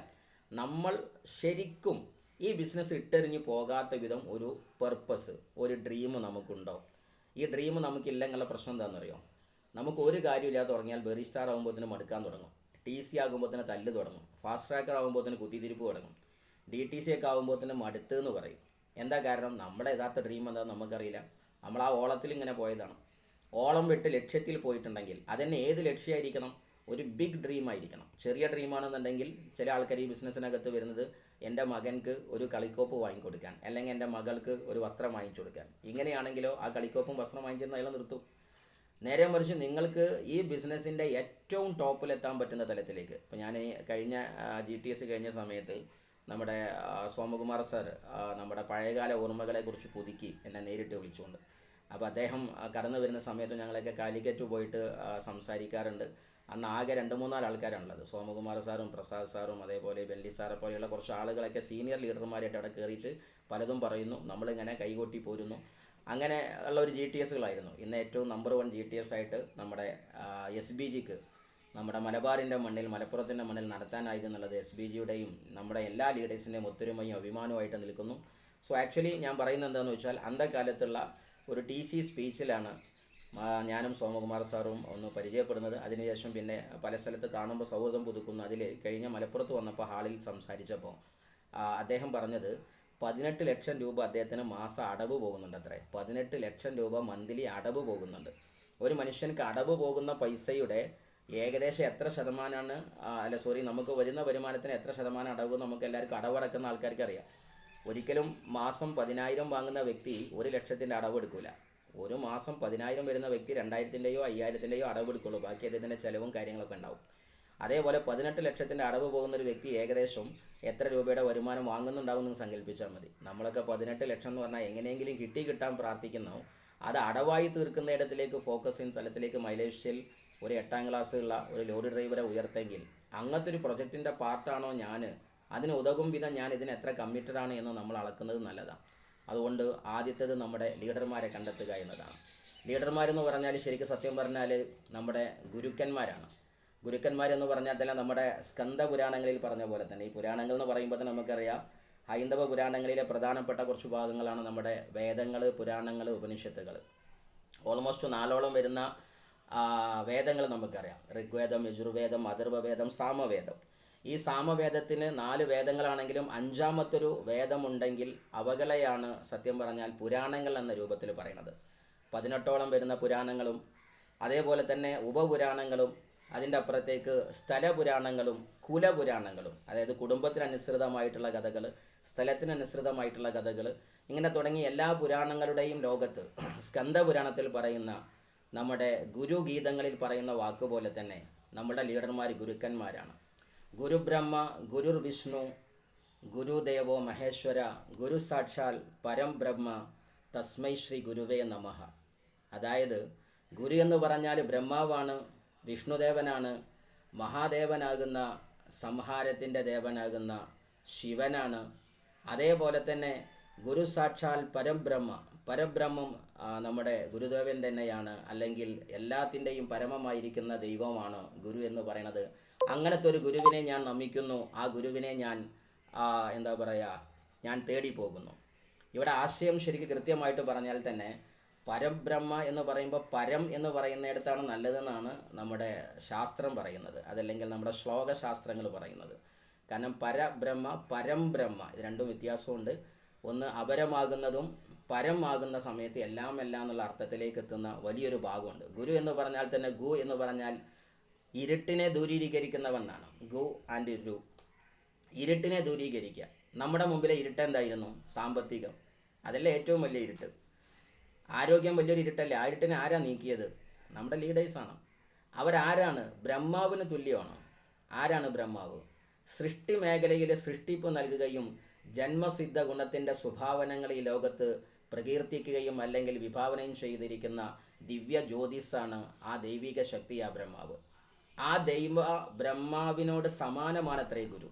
നമ്മൾ ശരിക്കും ഈ ബിസിനസ് ഇട്ടെറിഞ്ഞ് പോകാത്ത വിധം ഒരു പർപ്പസ്, ഒരു ഡ്രീം നമുക്കുണ്ടോ? ഈ ഡ്രീം നമുക്കില്ലെന്നുള്ള പ്രശ്നം എന്താണെന്നറിയോ? നമുക്ക് ഒരു കാര്യമില്ലാതെ തുടങ്ങിയാൽ ബെറി സ്റ്റാർ ആകുമ്പോഴത്തേന് മടുക്കാൻ തുടങ്ങും, TC ആകുമ്പോഴത്തേന് തല്ല് തുടങ്ങും, ഫാസ്റ്റ് ട്രാക്കർ ആകുമ്പോഴത്തേന് കുത്തിത്തിരിപ്പ് തുടങ്ങും, DTC ഒക്കെ ആകുമ്പോഴത്തേന് മടുത്ത് എന്ന് പറയും. എന്താ കാരണം? നമ്മുടെ യഥാർത്ഥ ഡ്രീം എന്താണെന്ന് നമുക്കറിയില്ല. നമ്മൾ ആ ഓളത്തിൽ ഇങ്ങനെ പോയതാണ്. ഓളം വിട്ട് ലക്ഷ്യത്തിൽ പോയിട്ടുണ്ടെങ്കിൽ അതന്നെ ഏത് ലക്ഷ്യമായിരിക്കണം? ഒരു ബിഗ് ഡ്രീം ആയിരിക്കണം. ചെറിയ ഡ്രീമാണെന്നുണ്ടെങ്കിൽ ചില ആൾക്കാർ ഈ ബിസിനസ്സിനകത്ത് വരുന്നത് എൻ്റെ മകൻക്ക് ഒരു കളിക്കോപ്പ് വാങ്ങിക്കൊടുക്കാൻ, അല്ലെങ്കിൽ എൻ്റെ മകൾക്ക് ഒരു വസ്ത്രം വാങ്ങിച്ചു കൊടുക്കാൻ. ഇങ്ങനെയാണെങ്കിലോ ആ കളിക്കോപ്പും വസ്ത്രം വാങ്ങിച്ചിരുന്ന അയാൾ നിർത്തും. നേരെ മറിച്ച് നിങ്ങൾക്ക് ഈ ബിസിനസ്സിൻ്റെ ഏറ്റവും ടോപ്പിലെത്താൻ പറ്റുന്ന തലത്തിലേക്ക്, ഇപ്പോൾ ഞാൻ കഴിഞ്ഞ GTS കഴിഞ്ഞ സമയത്ത് നമ്മുടെ സോമകുമാർ സാർ നമ്മുടെ പഴയകാല ഓർമ്മകളെക്കുറിച്ച് പുതുക്കി എന്നെ നേരിട്ട് വിളിച്ചുകൊണ്ട്. അപ്പോൾ അദ്ദേഹം കടന്നു വരുന്ന സമയത്ത് ഞങ്ങളൊക്കെ കാലിക്കറ്റ് പോയിട്ട് സംസാരിക്കാറുണ്ട്. അന്ന് ആകെ 2-3 ആൾക്കാരാണുള്ളത്. സോമകുമാർ സാറും പ്രസാദ് സാറും അതേപോലെ ബെല്ലി സാറെ പോലെയുള്ള കുറച്ച് ആളുകളൊക്കെ സീനിയർ ലീഡർമാരായിട്ട് അവിടെ കയറിയിട്ട് പലതും പറയുന്നു. നമ്മളിങ്ങനെ കൈകൊട്ടി പോരുന്നു. അങ്ങനെ ഉള്ള ഒരു GTSകളായിരുന്നു. ഇന്ന് ഏറ്റവും നമ്പർ 1 GTS ആയിട്ട് നമ്മുടെ SBGക്ക് നമ്മുടെ മലബാറിൻ്റെ മണ്ണിൽ, മലപ്പുറത്തിൻ്റെ മണ്ണിൽ നടത്താനായത് എന്നുള്ളത് SBGയുടെയും നമ്മുടെ എല്ലാ ലീഡേഴ്സിൻ്റെയും ഒത്തൊരുമയും അഭിമാനമായിട്ട് നിൽക്കുന്നു. സോ ആക്ച്വലി ഞാൻ പറയുന്നത് എന്താണെന്ന് വെച്ചാൽ, അന്തകാലത്തുള്ള ഒരു TC സ്പീച്ചിലാണ് ഞാനും സോമകുമാർ സാറും ഒന്ന് പരിചയപ്പെടുന്നത്. അതിനുശേഷം പിന്നെ പല സ്ഥലത്ത് കാണുമ്പോൾ സൗഹൃദം പുതുക്കുന്നു. അതിൽ കഴിഞ്ഞ മലപ്പുറത്ത് വന്നപ്പോൾ ഹാളിൽ സംസാരിച്ചപ്പോൾ അദ്ദേഹം പറഞ്ഞത് 18 ലക്ഷം രൂപ അദ്ദേഹത്തിന് മാസം അടവ് പോകുന്നുണ്ട് അത്രേ. 18 ലക്ഷം രൂപ മന്ത്ലി അടവ് പോകുന്നുണ്ട്. ഒരു മനുഷ്യർക്ക് അടവ് പോകുന്ന പൈസയുടെ ഏകദേശം എത്ര ശതമാനമാണ്, നമുക്ക് വരുന്ന വരുമാനത്തിന് എത്ര ശതമാനം അടവ് നമുക്ക് എല്ലാവർക്കും അടവടക്കുന്ന ആൾക്കാർക്ക് അറിയാം. ഒരിക്കലും മാസം 10,000 വാങ്ങുന്ന വ്യക്തി 1 ലക്ഷത്തിൻ്റെ അടവ് എടുക്കില്ല. ഒരു മാസം 10,000 വരുന്ന വ്യക്തി 2,000-ൻ്റെയോ 5,000-ൻ്റെയോ അടവ് എടുക്കുള്ളൂ. ബാക്കി അദ്ദേഹത്തിൻ്റെ ചിലവും കാര്യങ്ങളൊക്കെ ഉണ്ടാവും. അതേപോലെ 18 ലക്ഷത്തിൻ്റെ അടവ് പോകുന്നൊരു വ്യക്തി ഏകദേശം എത്ര രൂപയുടെ വരുമാനം വാങ്ങുന്നുണ്ടാവുമെന്ന് സങ്കല്പിച്ചാൽ മതി. നമ്മളൊക്കെ 18 ലക്ഷം എന്ന് പറഞ്ഞാൽ എങ്ങനെയെങ്കിലും കിട്ടാൻ പ്രാർത്ഥിക്കുന്നു. അത് അടവായി തീർക്കുന്നിടത്തിലേക്ക് ഫോക്കസ് ചെയ്യുന്ന തലത്തിലേക്ക് മൈലേഷ്യയിൽ ഒരു 8ാം ക്ലാസ്സുള്ള ഒരു ലോറി ഡ്രൈവറെ ഉയർത്തെങ്കിൽ അങ്ങനത്തെ ഒരു പ്രൊജക്റ്റിൻ്റെ പാർട്ടാണോ ഞാൻ, അതിന് ഉതകും വിധം ഞാൻ ഇതിന് എത്ര കമ്മിറ്റഡാണ് എന്ന് നമ്മൾ അളക്കുന്നത് നല്ലതാണ്. അതുകൊണ്ട് ആദ്യത്തേത് നമ്മുടെ ലീഡർമാരെ കണ്ടെത്തുക എന്നതാണ്. ലീഡർമാരെന്ന് പറഞ്ഞാൽ ശരിക്കും സത്യം പറഞ്ഞാൽ നമ്മുടെ ഗുരുക്കന്മാരാണ്. ഗുരുക്കന്മാരെന്ന് പറഞ്ഞാൽ തന്നെ നമ്മുടെ സ്കന്ദ പുരാണങ്ങളിൽ പറഞ്ഞ പോലെ തന്നെ, ഈ പുരാണങ്ങൾ എന്ന് പറയുമ്പോൾ തന്നെ നമുക്കറിയാം ഹൈന്ദവ പുരാണങ്ങളിലെ പ്രധാനപ്പെട്ട കുറച്ച് ഭാഗങ്ങളാണ് നമ്മുടെ വേദങ്ങൾ, പുരാണങ്ങൾ, ഉപനിഷത്തുകൾ. ഓൾമോസ്റ്റ് 4ഓളം വരുന്ന വേദങ്ങൾ നമുക്കറിയാം. ഋഗ്വേദം, യജുർവേദം, അഥർവവേദം, സാമവേദം. ഈ സാമവേദത്തിന് 4 വേദങ്ങളാണെങ്കിലും 5ാമത്തൊരു വേദമുണ്ടെങ്കിൽ അവകളെയാണ് സത്യം പറഞ്ഞാൽ പുരാണങ്ങൾ എന്ന രൂപത്തിൽ പറയുന്നത്. 18ഓളം വരുന്ന പുരാണങ്ങളും അതേപോലെ തന്നെ ഉപപുരാണങ്ങളും അതിൻ്റെ അപ്പുറത്തേക്ക് സ്ഥലപുരാണങ്ങളും കുലപുരാണങ്ങളും, അതായത് കുടുംബത്തിനനുസൃതമായിട്ടുള്ള കഥകൾ, സ്ഥലത്തിനനുസൃതമായിട്ടുള്ള കഥകൾ, ഇങ്ങനെ തുടങ്ങി എല്ലാ പുരാണങ്ങളുടെയും ലോകത്ത് സ്കന്ദപുരാണത്തിൽ പറയുന്ന നമ്മുടെ ഗുരുഗീതങ്ങളിൽ പറയുന്ന വാക്കുപോലെ തന്നെ നമ്മുടെ ലീഡർമാർ ഗുരുക്കന്മാരാണ്. ഗുരുബ്രഹ്മ ഗുരുർ വിഷ്ണു ഗുരുദേവോ മഹേശ്വര ഗുരു സാക്ഷാൽ പരം ബ്രഹ്മ തസ്മൈ ശ്രീ ഗുരുവേ നമഃ. അതായത് ഗുരു എന്ന് പറഞ്ഞാൽ ബ്രഹ്മാവാണ്, വിഷ്ണുദേവനാണ്, മഹാദേവനാകുന്ന സംഹാരത്തിൻ്റെ ദേവനാകുന്ന ശിവനാണ്. അതേപോലെ തന്നെ ഗുരു സാക്ഷാൽ പരബ്രഹ്മം നമ്മുടെ ഗുരുദേവൻ തന്നെയാണ്, അല്ലെങ്കിൽ എല്ലാത്തിൻ്റെയും പരമമായിരിക്കുന്ന ദൈവമാണ് ഗുരു എന്ന് പറയുന്നത്. അങ്ങനത്തെ ഒരു ഗുരുവിനെ ഞാൻ നമിക്കുന്നു. ആ ഗുരുവിനെ ഞാൻ ഞാൻ തേടി പോകുന്നു. ഇവിടെ ആശയം ശരിക്കും കൃത്യമായിട്ട് പറഞ്ഞാൽ തന്നെ പരബ്രഹ്മ എന്ന് പറയുമ്പോൾ പരം എന്ന് പറയുന്നിടത്താണ് നല്ലതെന്നാണ് നമ്മുടെ ശാസ്ത്രം പറയുന്നത്, അതല്ലെങ്കിൽ നമ്മുടെ ശ്ലോകശാസ്ത്രങ്ങൾ പറയുന്നത്. കാരണം പരബ്രഹ്മ പരം ബ്രഹ്മ ഇത് രണ്ടും വ്യത്യാസമുണ്ട്. ഒന്ന് അപരമാകുന്നതും പരം ആകുന്ന സമയത്ത് എല്ലാം എന്നുള്ള അർത്ഥത്തിലേക്ക് എത്തുന്ന വലിയൊരു ഭാഗമുണ്ട്. ഗുരു എന്ന് പറഞ്ഞാൽ തന്നെ ഗു എന്ന് പറഞ്ഞാൽ ഇരുട്ടിനെ ദൂരീകരിക്കുന്നവനാണ്. ഗു ആൻഡ് രു, ഇരുട്ടിനെ ദൂരീകരിക്കുക. നമ്മുടെ മുമ്പിലെ ഇരുട്ട് എന്തായിരുന്നു? സാമ്പത്തികം. അതല്ലേ ഏറ്റവും വലിയ ഇരുട്ട്. ആരോഗ്യം വലിയൊരു ഇരുട്ടല്ലേ. ആ ഇരുട്ടിനെ ആരാ നീക്കിയത്? നമ്മുടെ ലീഡേഴ്സാണ്. അവരാരാണ്? ബ്രഹ്മാവിന് തുല്യമാണ്. ആരാണ് ബ്രഹ്മാവ്? സൃഷ്ടി മേഖലയിൽ സൃഷ്ടിപ്പ് നൽകുകയും ജന്മസിദ്ധ ഗുണത്തിൻ്റെ സ്വഭാവനങ്ങൾ ഈ ലോകത്ത് പ്രകീർത്തിക്കുകയും അല്ലെങ്കിൽ വിഭാവനയും ചെയ്തിരിക്കുന്ന ദിവ്യ ജ്യോതിസാണ് ആ ദൈവിക ശക്തി, ആ ബ്രഹ്മാവ്. ആ ബ്രഹ്മാവിനോട് സമാനമാണത്രേ ഗുരു.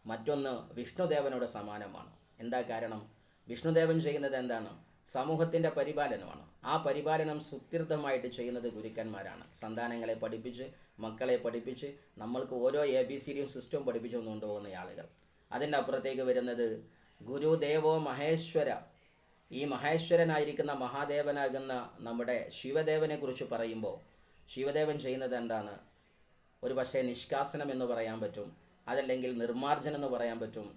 മറ്റൊന്ന് വിഷ്ണുദേവനോട് സമാനമാണ്. എന്താ കാരണം? വിഷ്ണുദേവൻ ചെയ്യുന്നത് എന്താണ്? സമൂഹത്തിൻ്റെ പരിപാലനമാണ്. ആ പരിപാലനം സുത്യർത്ഥമായിട്ട് ചെയ്യുന്നത് ഗുരുക്കന്മാരാണ്. സന്താനങ്ങളെ പഠിപ്പിച്ച്, മക്കളെ പഠിപ്പിച്ച്, നമ്മൾക്ക് ഓരോ ABCD സിസ്റ്റം പഠിപ്പിച്ചു കൊണ്ടുപോകുന്ന ആളുകൾ. അതിൻ്റെ അപ്പുറത്തേക്ക് വരുന്നത് ഗുരുദേവോ മഹേശ്വര. ഈ മഹേശ്വരനായിരിക്കുന്ന മഹാദേവനാകുന്ന നമ്മുടെ ശിവദേവനെ കുറിച്ച് പറയുമ്പോൾ ശിവദേവൻ ചെയ്യുന്നത് എന്താണ്? ഒരു പക്ഷേ നിഷ്കാസനം എന്ന് പറയാൻ പറ്റും, അതല്ലെങ്കിൽ നിർമ്മാർജ്ജനം എന്ന് പറയാൻ പറ്റും.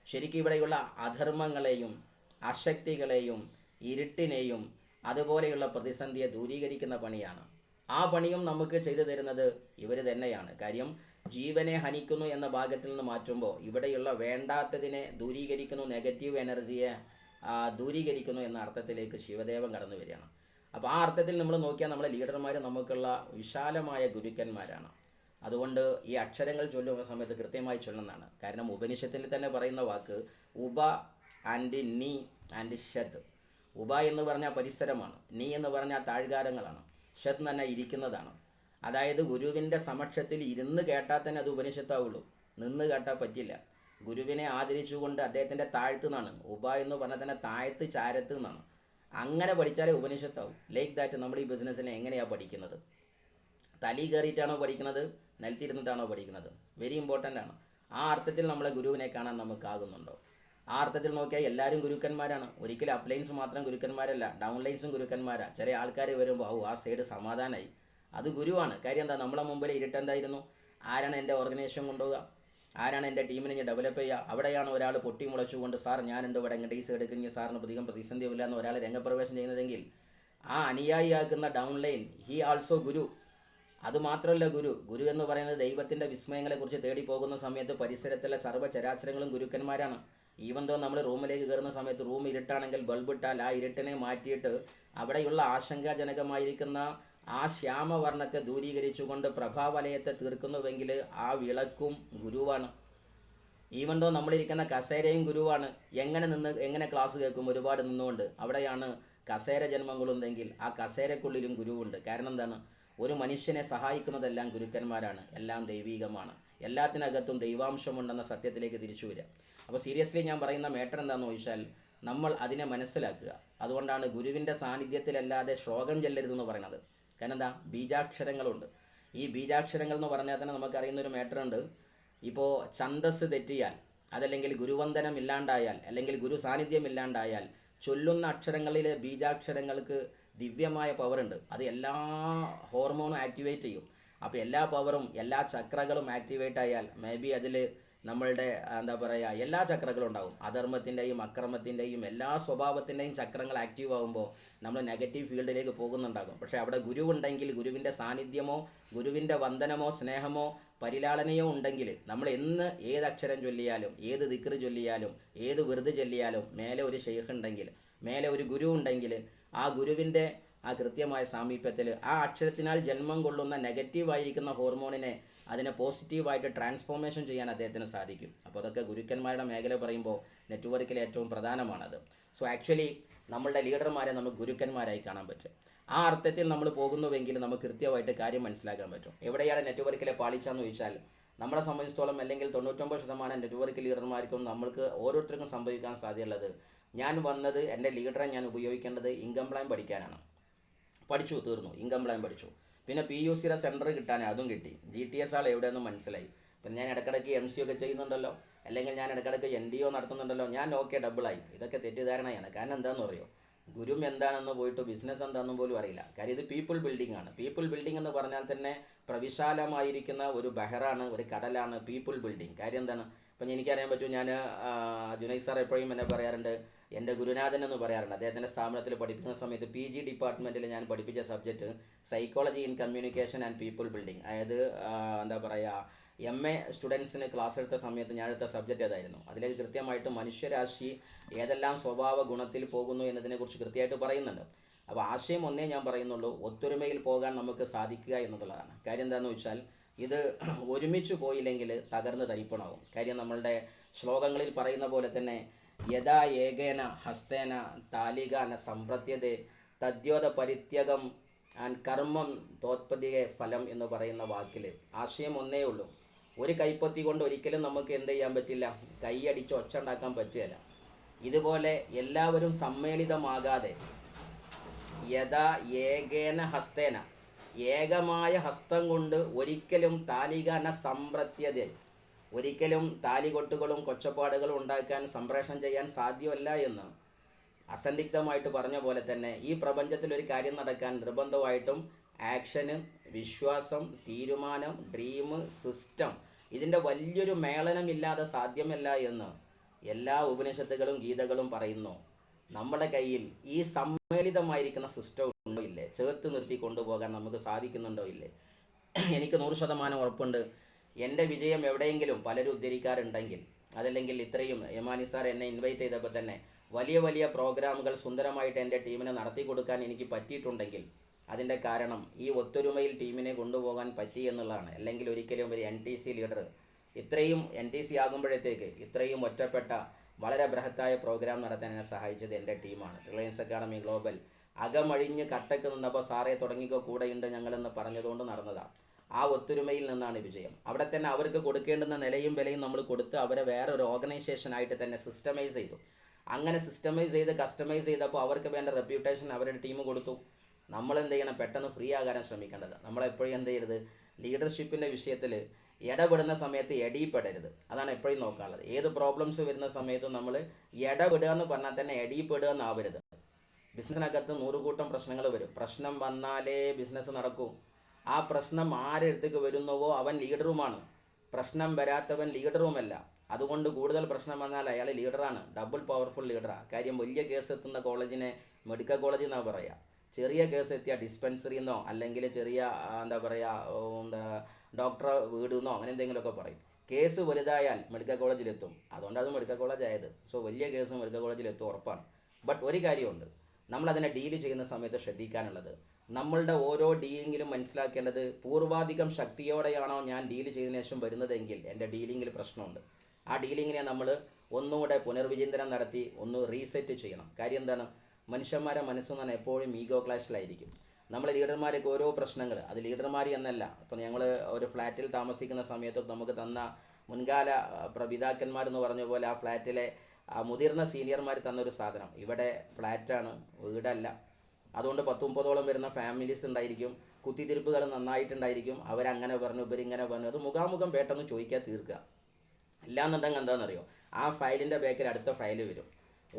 ശരിക്കും ഇവിടെയുള്ള അധർമ്മങ്ങളെയും അശക്തികളെയും ഇരുട്ടിനെയും അതുപോലെയുള്ള പ്രതിസന്ധിയെ ദൂരീകരിക്കുന്ന പണിയാണ്. ആ പണിയും നമുക്ക് ചെയ്തു തരുന്നത് ഇവർ തന്നെയാണ്. കാര്യം ജീവനെ ഹനിക്കുന്നു എന്ന ഭാഗത്തിൽ നിന്ന് മാറ്റുമ്പോൾ ഇവിടെയുള്ള വേണ്ടാത്തതിനെ ദൂരീകരിക്കുന്നു, നെഗറ്റീവ് എനർജിയെ ദൂരീകരിക്കുന്നു എന്ന അർത്ഥത്തിലേക്ക് ശിവദേവൻ കടന്നു വരികയാണ്. അപ്പോൾ ആ അർത്ഥത്തിൽ നമ്മൾ നോക്കിയാൽ നമ്മളെ ലീഡർമാർ നമുക്കുള്ള വിശാലമായ ഗുരുക്കന്മാരാണ്. അതുകൊണ്ട് ഈ അക്ഷരങ്ങൾ ചൊല്ലുന്ന സമയത്ത് കൃത്യമായി ചൊല്ലുന്നതാണ്. കാരണം ഉപനിഷത്തിൽ തന്നെ പറയുന്ന വാക്ക് ഉപ ആൻഡ് നീ ആൻഡ് ഷത്ത്. ഉപ എന്ന് പറഞ്ഞാൽ പരിസരമാണ്, നീ എന്ന് പറഞ്ഞാൽ താഴ്കാരങ്ങളാണ്, ഷത്ത് എന്ന് പറഞ്ഞാൽ ഇരിക്കുന്നതാണ്. അതായത് ഗുരുവിൻ്റെ സമക്ഷത്തിൽ ഇരുന്ന് കേട്ടാൽ തന്നെ അത് ഉപനിഷത്താവുള്ളൂ, നിന്ന് കേട്ടാൽ പറ്റില്ല. ഗുരുവിനെ ആദരിച്ചുകൊണ്ട് അദ്ദേഹത്തിൻ്റെ താഴ്ത്തു നിന്നാണ്. ഉപ എന്ന് പറഞ്ഞാൽ തന്നെ താഴ്ത്ത് ചാരത്ത് നിന്നാണ്. അങ്ങനെ പഠിച്ചാലേ ഉപനിഷത്താവും. ലൈക്ക് ദാറ്റ് നമ്മൾ ഈ ബിസിനസ്സിനെ എങ്ങനെയാണ് പഠിക്കുന്നത്? തലി കയറിയിട്ടാണോ പഠിക്കുന്നത്, നിലത്തിരുന്നിട്ടാണോ പഠിക്കുന്നത്? വെരി ഇമ്പോർട്ടൻ്റ് ആണ്. ആ അർത്ഥത്തിൽ നമ്മളെ ഗുരുവിനെ കാണാൻ നമുക്കാകുന്നുണ്ടോ? ആ അർത്ഥത്തിൽ നോക്കിയാൽ എല്ലാവരും ഗുരുക്കന്മാരാണ്. ഒരിക്കലും അപ്ലൈൻസ് മാത്രം ഗുരുക്കന്മാരല്ല, ഡൗൺലൈൻസും ഗുരുക്കന്മാരാണ്. ചില ആൾക്കാർ വരുമ്പോൾ ആ സൈഡ് സമാധാനമായി, അത് ഗുരുവാണ്. കാര്യം എന്താ, നമ്മളെ മുമ്പിൽ ഇരുട്ടെന്തായിരുന്നു? ആരാണ് എൻ്റെ ഓർഗനൈസേഷൻ കൊണ്ടുപോകുക, ആരാണ് എൻ്റെ ടീമിനെ ഞാൻ ഡെവലപ്പ് ചെയ്യുക? അവിടെയാണ് ഒരാൾ പൊട്ടി മുളച്ചുകൊണ്ട് സാർ ഞാനുണ്ട് ഇവിടെ എങ്ങനെ ഈ സൈഡ് എടുക്കുന്ന സാറിന് അധികം പ്രതിസന്ധിയില്ല എന്ന് ഒരാൾ രംഗപ്രവേശം ചെയ്യുന്നതെങ്കിൽ ആ അനുയായിയാക്കുന്ന ഡൗൺലൈൻ ഹി ആൾസോ ഗുരു. അതുമാത്രമല്ല ഗുരു എന്ന് പറയുന്നത് ദൈവത്തിൻ്റെ വിസ്മയങ്ങളെക്കുറിച്ച് തേടി പോകുന്ന സമയത്ത് പരിസരത്തുള്ള സർവ്വചരാചരങ്ങളും ഗുരുക്കന്മാരാണ്. ഈവൻ തോ നമ്മൾ റൂമിലേക്ക് കയറുന്ന സമയത്ത് റൂം ഇരുട്ടാണെങ്കിൽ ബൾബ് ഇട്ടാൽ ആ ഇരുട്ടിനെ മാറ്റിയിട്ട് അവിടെയുള്ള ആശങ്കാജനകമായിരിക്കുന്ന ആ ശ്യാമവർണ്ണത്തെ ദൂരീകരിച്ചുകൊണ്ട് പ്രഭാവലയത്തെ തീർക്കുന്നുവെങ്കിൽ ആ വിളക്കും ഗുരുവാണ്. ഈവൻ തോ നമ്മളിരിക്കുന്ന കസേരയും ഗുരുവാണ്. എങ്ങനെ ക്ലാസ് കേൾക്കും? ഒരുപാട് നിന്നുകൊണ്ട്. അവിടെയാണ് കസേര ജന്മം കൊള്ളുന്നതെങ്കിൽ ആ കസേരക്കുള്ളിലും ഗുരുവുണ്ട്. കാരണം എന്താണ്? ഒരു മനുഷ്യനെ സഹായിക്കുന്നതെല്ലാം ഗുരുക്കന്മാരാണ്, എല്ലാം ദൈവീകമാണ്, എല്ലാത്തിനകത്തും ദൈവാംശമുണ്ടെന്ന സത്യത്തിലേക്ക് തിരിച്ചു വരിക. അപ്പോൾ സീരിയസ്ലി ഞാൻ പറയുന്ന മാറ്റർ എന്താണെന്ന് ചോദിച്ചാൽ നമ്മൾ അതിനെ മനസ്സിലാക്കുക. അതുകൊണ്ടാണ് ഗുരുവിൻ്റെ സാന്നിധ്യത്തിലല്ലാതെ ശ്ലോകം ചെല്ലരുതെന്ന് പറയുന്നത്. കാരണം എന്താ? ബീജാക്ഷരങ്ങളുണ്ട്. ഈ ബീജാക്ഷരങ്ങൾ എന്ന് പറഞ്ഞാൽ തന്നെ നമുക്കറിയുന്നൊരു മാറ്ററുണ്ട്. ഇപ്പോൾ ഛന്ദസ് തെറ്റിയാൽ, അതല്ലെങ്കിൽ ഗുരുവന്ദനം ഇല്ലാണ്ടായാൽ, അല്ലെങ്കിൽ ഗുരു സാന്നിധ്യം ഇല്ലാണ്ടായാൽ ചൊല്ലുന്ന അക്ഷരങ്ങളിലെ ബീജാക്ഷരങ്ങൾക്ക് ദിവ്യമായ പവറുണ്ട്. അത് എല്ലാ ഹോർമോണും ആക്ടിവേറ്റ് ചെയ്യും. അപ്പോൾ എല്ലാ പവറും എല്ലാ ചക്രകളും ആക്ടിവേറ്റ് ആയാൽ മേ ബി അതിൽ നമ്മളുടെ എന്താ പറയുക എല്ലാ ചക്രങ്ങളും ഉണ്ടാകും. അധർമ്മത്തിൻ്റെയും അക്രമത്തിൻ്റെയും എല്ലാ സ്വഭാവത്തിൻ്റെയും ചക്രങ്ങൾ ആക്റ്റീവ് ആകുമ്പോൾ നമ്മൾ നെഗറ്റീവ് ഫീൽഡിലേക്ക് പോകുന്നുണ്ടാകും. പക്ഷേ അവിടെ ഗുരുവുണ്ടെങ്കിൽ, ഗുരുവിൻ്റെ സാന്നിധ്യമോ ഗുരുവിൻ്റെ വന്ദനമോ സ്നേഹമോ പരിലാളനയോ ഉണ്ടെങ്കിൽ നമ്മൾ ഏതക്ഷരം ചൊല്ലിയാലും, ഏത് ദിക്ർ ചൊല്ലിയാലും, ഏത് വിറുത് ചൊല്ലിയാലും മേലെ ഒരു ഷെയ്ഖ് ഉണ്ടെങ്കിൽ, മേലെ ഒരു ഗുരു ഉണ്ടെങ്കിൽ ആ ഗുരുവിൻ്റെ ആ കൃത്യമായ സാമീപ്യത്തിൽ ആ അക്ഷരത്തിനാൽ ജന്മം കൊള്ളുന്ന നെഗറ്റീവായിരിക്കുന്ന ഹോർമോണിനെ അതിനെ പോസിറ്റീവായിട്ട് ട്രാൻസ്ഫോർമേഷൻ ചെയ്യാൻ അദ്ദേഹത്തിന് സാധിക്കും. അപ്പോൾ അതൊക്കെ ഗുരുക്കന്മാരുടെ മേഖല പറയുമ്പോൾ നെറ്റ്വർക്കിൽ ഏറ്റവും പ്രധാനമാണത്. സോ ആക്ച്വലി നമ്മളുടെ ലീഡർമാരെ നമുക്ക് ഗുരുക്കന്മാരായി കാണാൻ പറ്റും. ആ അർത്ഥത്തിൽ നമ്മൾ പോകുന്നുവെങ്കിൽ നമുക്ക് കൃത്യമായിട്ട് കാര്യം മനസ്സിലാക്കാൻ പറ്റും. എവിടെയാണ് നെറ്റ്വർക്കിലെ പാളിച്ചെന്ന് ചോദിച്ചാൽ നമ്മളെ സംബന്ധിച്ചിടത്തോളം അല്ലെങ്കിൽ 99% നെറ്റ്വർക്ക് ലീഡർമാർക്കും നമ്മൾക്ക് ഓരോരുത്തർക്കും സംഭവിക്കാൻ സാധ്യതയുള്ളത്, ഞാൻ വന്നത് എൻ്റെ ലീഡറെ ഞാൻ ഉപയോഗിക്കേണ്ടത് ഇൻകം പ്ലാൻ പഠിക്കാനാണ്. പഠിച്ചു, തീർന്നു, ഇൻകം പ്ലാൻ പഠിച്ചു. പിന്നെ PUCയുടെ സെൻറ്റർ കിട്ടാൻ അതും കിട്ടി. GTS ആൾ എവിടെയെന്നും മനസ്സിലായി. പിന്നെ ഞാൻ ഇടയ്ക്കിടയ്ക്ക് MC ഒക്കെ ചെയ്യുന്നുണ്ടല്ലോ, അല്ലെങ്കിൽ ഞാൻ ഇടയ്ക്കിടയ്ക്ക് NDO നടത്തുന്നുണ്ടല്ലോ, ഞാൻ ഓക്കെ ഡബിളായി. ഇതൊക്കെ തെറ്റിദ്ധാരണയാണ്. കാരണം എന്താണെന്ന് അറിയോ? ഗുരു എന്താണെന്ന് പോയിട്ട് ബിസിനസ് എന്താണെന്നും പോലും അറിയില്ല. കാര്യം ഇത് പീപ്പിൾ ബിൽഡിംഗ് ആണ്. പീപ്പിൾ ബിൽഡിംഗ് എന്ന് പറഞ്ഞാൽ തന്നെ പ്രവിശാലമായിരിക്കുന്ന ഒരു ബഹറാണ്, ഒരു കടലാണ് പീപ്പിൾ ബിൽഡിംഗ്. കാര്യം എന്താണ്? ഇപ്പം എനിക്കറിയാൻ പറ്റും, ഞാൻ ജുനൈദ് സാർ എപ്പോഴും എന്നെ പറയാറുണ്ട്, എൻ്റെ ഗുരുനാഥൻ എന്ന് പറയാറുണ്ട്. അദ്ദേഹത്തിൻ്റെ സ്ഥാപനത്തിൽ പഠിപ്പിക്കുന്ന സമയത്ത് PG ഡിപ്പാർട്ട്മെൻറ്റിൽ ഞാൻ പഠിപ്പിച്ച subject psychology in communication and people building. അതായത് എന്താ പറയുക, MA സ്റ്റുഡൻസിന് ക്ലാസ് എടുത്ത സമയത്ത് ഞാൻ എടുത്ത സബ്ജക്റ്റ് അതായിരുന്നു. അതിലേക്ക് കൃത്യമായിട്ട് മനുഷ്യരാശി ഏതെല്ലാം സ്വഭാവ ഗുണത്തിൽ പോകുന്നു എന്നതിനെക്കുറിച്ച് കൃത്യമായിട്ട് പറയുന്നുണ്ട്. അപ്പോൾ ആശയം ഒന്നേ ഞാൻ പറയുന്നുള്ളൂ, ഒത്തൊരുമയിൽ പോകാൻ നമുക്ക് സാധിക്കുക എന്നുള്ളതാണ്. കാര്യം എന്താണെന്ന് വെച്ചാൽ ഇത് ഒരുമിച്ച് പോയില്ലെങ്കിൽ തകർന്ന് തരിപ്പണാവും. കാര്യം നമ്മളുടെ ശ്ലോകങ്ങളിൽ പറയുന്ന പോലെ തന്നെ യഥാ ഏകേന ഹസ്തേന താലികാന സമ്പ്രത്യതേ തദ്യോത പരിത്യകം ആൻഡ് കർമ്മം തോത്പതിയെ ഫലം എന്ന് പറയുന്ന വാക്കിൽ ആശയം ഒന്നേ ഉള്ളൂ. ഒരു കൈപ്പത്തി കൊണ്ട് ഒരിക്കലും നമുക്ക് എന്ത് ചെയ്യാൻ പറ്റില്ല, കൈയടിച്ച് ഒച്ച ഉണ്ടാക്കാൻ പറ്റുകയില്ല. ഇതുപോലെ എല്ലാവരും സമ്മേളിതമാകാതെ യഥാ ഏകേന ഹസ്തേന, ഏകമായ ഹസ്തം കൊണ്ട് ഒരിക്കലും താലികാന സമ്പ്രത്യത, ഒരിക്കലും താലികൊട്ടുകളും കൊച്ചപ്പാടുകളും ഉണ്ടാക്കാൻ സംപ്രേഷണം ചെയ്യാൻ സാധ്യമല്ല എന്ന് അസന്ദിഗ്ധമായിട്ട് പറഞ്ഞ പോലെ തന്നെ ഈ പ്രപഞ്ചത്തിൽ ഒരു കാര്യം നടക്കാൻ നിർബന്ധമായിട്ടും ആക്ഷന്, വിശ്വാസം, തീരുമാനം, ഡ്രീം, സിസ്റ്റം, ഇതിൻ്റെ വലിയൊരു മേളനമില്ലാതെ സാധ്യമല്ല എന്ന് എല്ലാ ഉപനിഷത്തുകളും ഗീതകളും പറയുന്നു. നമ്മുടെ കയ്യിൽ ഈ സമ്മേളിതമായിരിക്കുന്ന സിസ്റ്റം ഉണ്ടോ ഇല്ലേ, ചേർത്ത് നിർത്തി കൊണ്ടുപോകാൻ നമുക്ക് സാധിക്കുന്നുണ്ടോ ഇല്ലേ? എനിക്ക് 100% ഉറപ്പുണ്ട്. എൻ്റെ വിജയം എവിടെയെങ്കിലും പലരും ഉദ്ധരിക്കാറുണ്ടെങ്കിൽ അതല്ലെങ്കിൽ ഇത്രയും യമാനി സാർ എന്നെ ഇൻവൈറ്റ് ചെയ്തപ്പോൾ തന്നെ വലിയ വലിയ പ്രോഗ്രാമുകൾ സുന്ദരമായിട്ട് എൻ്റെ ടീമിന് നടത്തി കൊടുക്കാൻ എനിക്ക് പറ്റിയിട്ടുണ്ടെങ്കിൽ അതിൻ്റെ കാരണം ഈ ഒത്തൊരുമയിൽ ടീമിനെ കൊണ്ടുപോകാൻ പറ്റി എന്നുള്ളതാണ്. അല്ലെങ്കിൽ ഒരിക്കലും ഒരു NTC ലീഡർ ഇത്രയും NTC ആകുമ്പോഴത്തേക്ക് ഇത്രയും ഒറ്റപ്പെട്ട വളരെ ബൃഹത്തായ പ്രോഗ്രാം നടത്താൻ എന്നെ സഹായിച്ചത് എൻ്റെ ടീമാണ്. റിലയൻസ് അക്കാഡമി ഗ്ലോബൽ അകമഴിഞ്ഞ് കട്ടക്ക് നിന്നപ്പോൾ സാറേ തുടങ്ങിക്കോ കൂടെയുണ്ട് ഞങ്ങളെന്ന് പറഞ്ഞതുകൊണ്ട് നടന്നതാണ്. ആ ഒത്തൊരുമയിൽ നിന്നാണ് വിജയം. അവിടെ തന്നെ അവർക്ക് കൊടുക്കേണ്ടുന്ന നിലയും വിലയും നമ്മൾ കൊടുത്ത് അവരെ വേറൊരു ഓർഗനൈസേഷനായിട്ട് തന്നെ സിസ്റ്റമൈസ് ചെയ്തു. അങ്ങനെ സിസ്റ്റമൈസ് ചെയ്ത് കസ്റ്റമൈസ് ചെയ്തപ്പോൾ അവർക്ക് വേണ്ട റെപ്യൂട്ടേഷൻ അവരുടെ ടീം കൊടുത്തു. നമ്മൾ എന്ത് ചെയ്യണം? പെട്ടെന്ന് ഫ്രീ ആകാൻ ശ്രമിക്കേണ്ടത്. നമ്മളെപ്പോഴും എന്ത് ചെയ്യരുത്? ലീഡർഷിപ്പിൻ്റെ വിഷയത്തിൽ ഇടപെടുന്ന സമയത്ത് എടിയിപ്പെടരുത്. അതാണ് എപ്പോഴും നോക്കാനുള്ളത്. ഏത് പ്രോബ്ലംസ് വരുന്ന സമയത്തും നമ്മൾ ഇടപെടുക എന്ന് പറഞ്ഞാൽ തന്നെ എടിയിപ്പെടുക എന്നാവരുത്. ബിസിനസ്സിനകത്ത് 100 കൂട്ടം പ്രശ്നങ്ങൾ വരും. പ്രശ്നം വന്നാലേ ബിസിനസ് നടക്കൂ. ആ പ്രശ്നം ആരെടുത്തേക്ക് വരുന്നുവോ അവൻ ലീഡറുമാണ്. പ്രശ്നം വരാത്തവൻ ലീഡറുമല്ല. അതുകൊണ്ട് കൂടുതൽ പ്രശ്നം വന്നാൽ അയാൾ ലീഡറാണ്, ഡബിൾ പവർഫുൾ ലീഡറാണ്. കാര്യം വലിയ കേസ് എത്തുന്ന കോളേജിനെ മെഡിക്കൽ കോളേജ് എന്നാണ് പറയുക. ചെറിയ കേസ് എത്തിയ ഡിസ്പെൻസറി എന്നോ അല്ലെങ്കിൽ ചെറിയ ഡോക്ടറെ വീട് എന്നോ അങ്ങനെ എന്തെങ്കിലുമൊക്കെ പറയും. കേസ് വലുതായാൽ മെഡിക്കൽ കോളേജിലെത്തും. അതുകൊണ്ടത് മെഡിക്കൽ കോളേജ് ആയത്. സോ വലിയ കേസ് മെഡിക്കൽ കോളേജിലെത്തും ഉറപ്പാണ്. ബട്ട് ഒരു കാര്യമുണ്ട്, നമ്മളതിനെ ഡീൽ ചെയ്യുന്ന സമയത്ത് ശ്രദ്ധിക്കാനുള്ളത്, നമ്മളുടെ ഓരോ ഡീലിങ്ങിലും മനസ്സിലാക്കേണ്ടത് പൂർവാധികം ശക്തിയോടെയാണോ ഞാൻ ഡീൽ ചെയ്തതിനു ശേഷം വരുന്നതെങ്കിൽ എൻ്റെ ഡീലിങ്ങിൽ പ്രശ്നമുണ്ട്. ആ ഡീലിങ്ങിനെ നമ്മൾ ഒന്നുകൂടെ പുനർവിചിന്തനം നടത്തി ഒന്ന് റീസെറ്റ് ചെയ്യണം. കാര്യം എന്താണ്? മനുഷ്യന്മാരെ മനസ്സെന്ന് പറഞ്ഞാൽ എപ്പോഴും ഈഗോ ക്ലാഷിലായിരിക്കും. നമ്മൾ ലീഡർമാരൊക്കെ ഓരോ പ്രശ്നങ്ങൾ, അത് ലീഡർമാർ എന്നല്ല, ഇപ്പോൾ ഞങ്ങൾ ഒരു ഫ്ലാറ്റിൽ താമസിക്കുന്ന സമയത്ത് നമുക്ക് തന്ന മുൻകാല പിതാക്കന്മാരെന്ന് പറഞ്ഞ പോലെ ആ ഫ്ലാറ്റിലെ മുതിർന്ന സീനിയർമാർ തന്നൊരു സാധനം, ഇവിടെ ഫ്ലാറ്റാണ്, വീടല്ല. അതുകൊണ്ട് 10-30ഓളം വരുന്ന ഫാമിലീസ് ഉണ്ടായിരിക്കും. കുത്തിത്തിരിപ്പുകൾ നന്നായിട്ടുണ്ടായിരിക്കും. അവരങ്ങനെ പറഞ്ഞു ഇവരിങ്ങനെ പറഞ്ഞു. അത് മുഖാമുഖം പെട്ടെന്ന് ചോദിക്കാൻ തീർക്കുക. ഇല്ലാന്നുണ്ടെങ്കിൽ എന്താണെന്നറിയോ? ആ ഫയലിൻ്റെ ബാക്കിൽ അടുത്ത ഫയൽ വരും.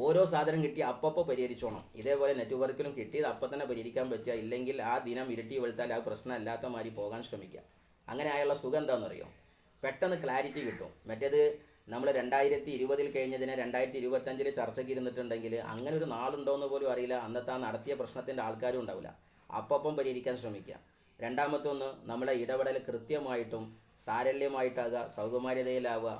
ഓരോ സാധനം കിട്ടി അപ്പോൾ പരിഹരിച്ചോണം. ഇതേപോലെ നെറ്റ്വർക്കിലും കിട്ടിയത് അപ്പം തന്നെ പരിഹരിക്കാൻ പറ്റുക. ഇല്ലെങ്കിൽ ആ ദിനം ഇരട്ടി വെളുത്താൽ ആ പ്രശ്നം അല്ലാത്ത മാതിരി പോകാൻ ശ്രമിക്കുക. അങ്ങനെ ആയുള്ള സുഖം എന്താണെന്നറിയോ? പെട്ടെന്ന് ക്ലാരിറ്റി കിട്ടും. മറ്റേത് നമ്മൾ 2020 കഴിഞ്ഞതിനെ 2025 ചർച്ചയ്ക്ക് ഇരുന്നിട്ടുണ്ടെങ്കിൽ അങ്ങനെ ഒരു നാളുണ്ടോയെന്ന് പോലും അറിയില്ല. അന്നത്തെ ആ നടത്തിയ പ്രശ്നത്തിൻ്റെ ആൾക്കാരും ഉണ്ടാവില്ല. അപ്പം പരിഹരിക്കാൻ ശ്രമിക്കുക. രണ്ടാമത്തെ ഒന്ന്, നമ്മളെ ഇടപെടൽ കൃത്യമായിട്ടും സാരല്യമായിട്ടാകുക, സൗകുമാര്യതയിലാവുക,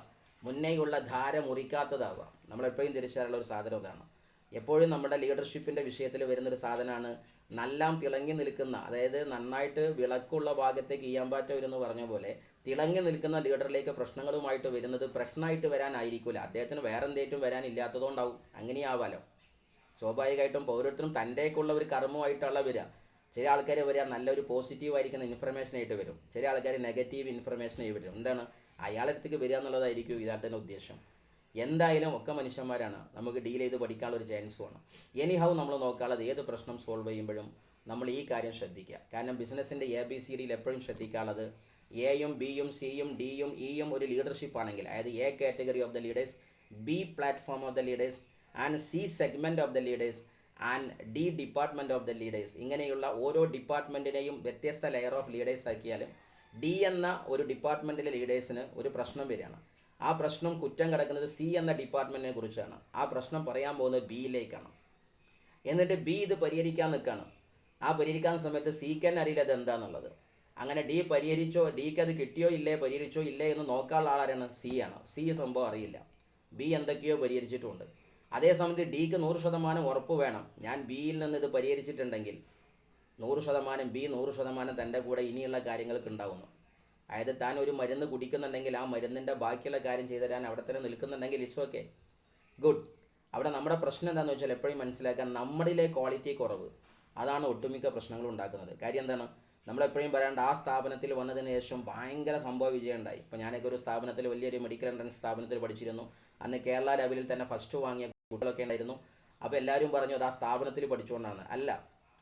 മുന്നേയുള്ള ധാര മുറിക്കാത്തതാവുക. നമ്മളെപ്പോഴും തിരിച്ചറിയുള്ള ഒരു സാധനം ഇതാണ്. എപ്പോഴും നമ്മുടെ ലീഡർഷിപ്പിൻ്റെ വിഷയത്തിൽ വരുന്നൊരു സാധനമാണ് നല്ലാം തിളങ്ങി നിൽക്കുന്ന, അതായത് നന്നായിട്ട് വിളക്കുള്ള ഭാഗത്തേക്ക് ഈയാമ്പാറ്റ വരുമെന്ന് പറഞ്ഞ പോലെ തിളങ്ങി നിൽക്കുന്ന ലീഡറിലേക്ക് പ്രശ്നങ്ങളുമായിട്ട് വരുന്നത് പ്രശ്നമായിട്ട് വരാനായിരിക്കില്ല. അദ്ദേഹത്തിന് വേറെ എന്തെങ്കിലും വരാനില്ലാത്തതുകൊണ്ടാവും. അങ്ങനെയാവാലോ. സ്വാഭാവികമായിട്ടും ഓരോരുത്തരും തൻ്റെയൊക്കെയുള്ള ഒരു കർമ്മമായിട്ടുള്ള വരിക. ചില ആൾക്കാർ വരിക നല്ലൊരു പോസിറ്റീവായിരിക്കുന്ന ഇൻഫർമേഷനായിട്ട് വരും. ചില ആൾക്കാർ നെഗറ്റീവ് ഇൻഫർമേഷനായി വരും. എന്താണ്? അയാളുടെ അടുത്തേക്ക് വരിക എന്നുള്ളതായിരിക്കും ഇയാളുടെ ഉദ്ദേശം. എന്തായാലും ഒക്കെ മനുഷ്യന്മാരാണ്, നമുക്ക് ഡീൽ ചെയ്ത് പഠിക്കാനുള്ള ഒരു ചാൻസ് വേണം. എനിഹൗ നമ്മൾ നോക്കാനുള്ളത് ഏത് പ്രശ്നം സോൾവ് ചെയ്യുമ്പോഴും നമ്മൾ ഈ കാര്യം ശ്രദ്ധിക്കുക. കാരണം ബിസിനസ്സിൻ്റെ ABCDയിൽ എപ്പോഴും ശ്രദ്ധിക്കാനുള്ളത് എയും ബിയും സിയും ഡിയും ഇയും ഒരു ലീഡർഷിപ്പ് ആണെങ്കിൽ, അതായത് A category of the leaders, B platform of the leaders and C segment of the leaders and D department of the leaders. ഇങ്ങനെയുള്ള ഓരോ ഡിപ്പാർട്ട്മെൻറ്റിനെയും വ്യത്യസ്ത ലെയർ ഓഫ് ലീഡേഴ്സ് ആക്കിയാലും D എന്ന ഒരു ഡിപ്പാർട്ട്മെൻറ്റിലെ ലീഡേഴ്സിന് ഒരു പ്രശ്നം വരികയാണ്. ആ പ്രശ്നം കുറ്റം കിടക്കുന്നത് C എന്ന ഡിപ്പാർട്ട്മെൻറ്റിനെ കുറിച്ചാണ്. ആ പ്രശ്നം പറയാൻ പോകുന്നത് Bയിലേക്കാണ്. എന്നിട്ട് B ഇത് പരിഹരിക്കാൻ നിൽക്കുകയാണ്. ആ പരിഹരിക്കാൻ സമയത്ത് Cക്ക് തന്നെ അറിയില്ല അത് എന്താണെന്നുള്ളത്. അങ്ങനെ D പരിഹരിച്ചോ, Dക്ക് അത് കിട്ടിയോ ഇല്ലേ, പരിഹരിച്ചോ ഇല്ലേ എന്ന് നോക്കാനുള്ള ആളാരാണ്? C ആണ്. C സംഭവം അറിയില്ല. B എന്തൊക്കെയോ പരിഹരിച്ചിട്ടുണ്ട്. അതേസമയത്ത് Dക്ക് 100% ഉറപ്പ് വേണം. ഞാൻ Bയിൽ നിന്ന് ഇത് പരിഹരിച്ചിട്ടുണ്ടെങ്കിൽ 100% B 100% തൻ്റെ കൂടെ ഇനിയുള്ള കാര്യങ്ങൾക്ക് ഉണ്ടാകുന്നു. അതായത് താൻ ഒരു മരുന്ന് കുടിക്കുന്നുണ്ടെങ്കിൽ ആ മരുന്നിൻ്റെ ബാക്കിയുള്ള കാര്യം ചെയ്തു തരാൻ അവിടെ തന്നെ നിൽക്കുന്നുണ്ടെങ്കിൽ ഇറ്റ്സ് ഓക്കെ, ഗുഡ്. അവിടെ നമ്മുടെ പ്രശ്നം എന്താണെന്ന് വെച്ചാൽ എപ്പോഴും മനസ്സിലാക്കാൻ നമ്മളിലെ ക്വാളിറ്റി കുറവ്, അതാണ് ഒട്ടുമിക്ക പ്രശ്നങ്ങളും ഉണ്ടാക്കുന്നത്. കാര്യം എന്താണ്? നമ്മളെപ്പോഴും പറയാണ്ട് ആ സ്ഥാപനത്തിൽ വന്നതിന് ശേഷം ഭയങ്കര സംഭവ വിജയം ഉണ്ടായി. ഇപ്പോൾ ഞാനൊക്കെ ഒരു സ്ഥാപനത്തിൽ വലിയൊരു മെഡിക്കൽ എൻട്രൻസ് സ്ഥാപനത്തിൽ പഠിച്ചിരുന്നു. അന്ന് കേരള ലെവലിൽ തന്നെ ഫസ്റ്റ് വാങ്ങിയ കുട്ടികളൊക്കെ ഉണ്ടായിരുന്നു. അപ്പോൾ എല്ലാവരും പറഞ്ഞു അത് ആ സ്ഥാപനത്തിൽ പഠിച്ചുകൊണ്ടാണ്. അല്ല,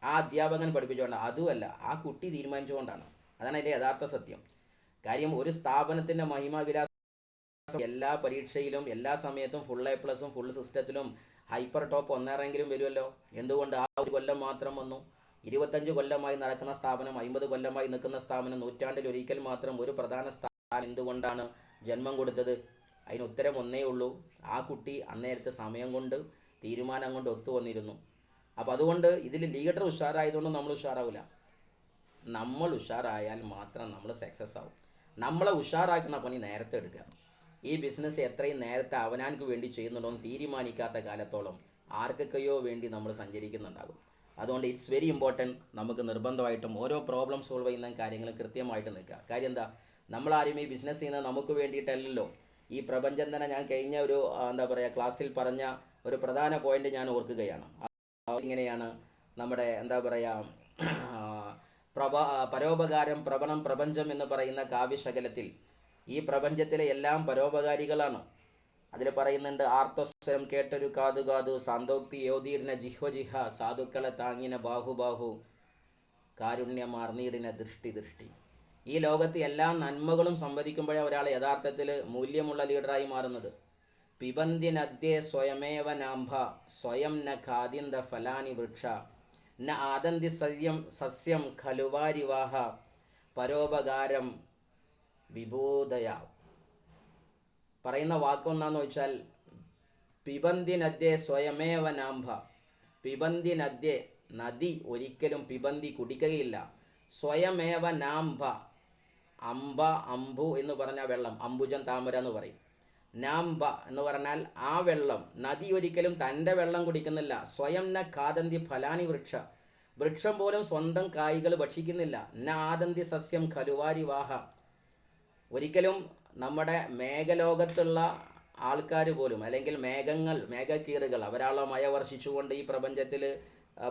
ആ അധ്യാപകൻ പഠിപ്പിച്ചുകൊണ്ടാണ്. അതുമല്ല, ആ കുട്ടി തീരുമാനിച്ചുകൊണ്ടാണ്. അതാണ് അതിൻ്റെ യഥാർത്ഥ സത്യം. കാര്യം ഒരു സ്ഥാപനത്തിൻ്റെ മഹിമാവിലാസം എല്ലാ പരീക്ഷയിലും എല്ലാ സമയത്തും ഫുൾ A+, ഫുൾ സിസ്റ്റത്തിലും ഹൈപ്പർ ടോപ്പ് 1 റാങ്കിലും വരുമല്ലോ. എന്തുകൊണ്ട്? ആ ഒരു കൊല്ലം മാത്രം വന്നു. 25 കൊല്ലമായി നടക്കുന്ന സ്ഥാപനം, 50 കൊല്ലമായി നിൽക്കുന്ന സ്ഥാപനം, നൂറ്റാണ്ടിൽ ഒരിക്കൽ മാത്രം ഒരു പ്രധാന സ്ഥാപനം എന്തുകൊണ്ടാണ് ജന്മം കൊടുത്തത്? അതിന് ഉത്തരം ഒന്നേ ഉള്ളൂ, ആ കുട്ടി അന്നേരത്തെ സമയം കൊണ്ട് തീരുമാനം കൊണ്ട് ഒത്തു വന്നിരുന്നു. അപ്പോൾ അതുകൊണ്ട് ഇതിൽ ലീഡർ ഉഷാറായതുകൊണ്ട് നമ്മൾ ഉഷാറാവില്ല. നമ്മൾ ഉഷാറായാൽ മാത്രം നമ്മൾ സക്സസ് ആവും. നമ്മളെ ഉഷാറാക്കുന്ന പണി നേരത്തെ എടുക്കുക. ഈ ബിസിനസ് എത്രയും നേരത്തെ അവനാർക്ക് വേണ്ടി ചെയ്യുന്നുണ്ടോ എന്ന് തീരുമാനിക്കാത്ത കാലത്തോളം ആർക്കൊക്കെയോ വേണ്ടി നമ്മൾ സഞ്ചരിക്കുന്നുണ്ടാകും. അതുകൊണ്ട് ഇറ്റ്സ് വെരി ഇമ്പോർട്ടൻറ്റ്, നമുക്ക് നിർബന്ധമായിട്ടും ഓരോ പ്രോബ്ലം സോൾവ് ചെയ്യുന്ന കാര്യങ്ങളും കൃത്യമായിട്ട് നിൽക്കുക. കാര്യം എന്താ, നമ്മളാരും ഈ ബിസിനസ് ചെയ്യുന്നത് നമുക്ക് വേണ്ടിയിട്ടല്ലല്ലോ. ഈ പ്രപഞ്ചം തന്നെ ഞാൻ കഴിഞ്ഞ ഒരു ക്ലാസ്സിൽ പറഞ്ഞ ഒരു പ്രധാന പോയിന്റ് ഞാൻ ഓർക്കുകയാണ്. ഇങ്ങനെയാണ് നമ്മുടെ പരോപകാരം പ്രപണം പ്രപഞ്ചം എന്ന് പറയുന്ന കാവ്യശകലത്തിൽ ഈ പ്രപഞ്ചത്തിലെ എല്ലാം പരോപകാരികളാണ്. അതിൽ പറയുന്നുണ്ട്, ആർത്തസ്വരം കേട്ടൊരു കാതു സാന്തോക്തി യോധീടിന ജിഹ്വ സാധുക്കളെ താങ്ങിന ബാഹു കാരുണ്യമാർന്നീടിന ദൃഷ്ടി. ഈ ലോകത്ത് എല്ലാ നന്മകളും സംവദിക്കുമ്പോഴേ ഒരാൾ യഥാർത്ഥത്തിൽ മൂല്യമുള്ള ലീഡറായി മാറുന്നത്. പിബന്ധ്യനദ്യേ സ്വയമേവ നാംഭ സ്വയം ന ഖാദ്യന്ത ഫലാനി വൃക്ഷ ന ആദന്തി സസ്യം ഖലുവാരിവാഹ പരോപകാരം വിബോധയ. പറയുന്ന വാക്കൊന്നാന്ന് വെച്ചാൽ, പിബന്തി നദ്യേ സ്വയമേവ നാംഭ. പിബന്തി നദ്യേ, നദി ഒരിക്കലും പിബന്തി കുടിക്കുകയില്ല. സ്വയമേവ നാംഭ, അമ്പു എന്ന് പറഞ്ഞാൽ വെള്ളം, അംബുജം താമര എന്ന് പറയും. നാംഭ എന്ന് പറഞ്ഞാൽ ആ വെള്ളം, നദി ഒരിക്കലും തൻ്റെ വെള്ളം കുടിക്കുന്നില്ല. സ്വയം ന ഖാദന്തി ഫലാനി വൃക്ഷം പോലും സ്വന്തം കായ്കൾ ഭക്ഷിക്കുന്നില്ല. ന ആദന്തി സസ്യം ഖലുവാരി വാഹ, ഒരിക്കലും നമ്മുടെ മേഘലോകത്തുള്ള ആൾക്കാർ പോലും, അല്ലെങ്കിൽ മേഘക്കീറുകൾ അവരാളെ മഴ വർഷിച്ചുകൊണ്ട് ഈ പ്രപഞ്ചത്തിൽ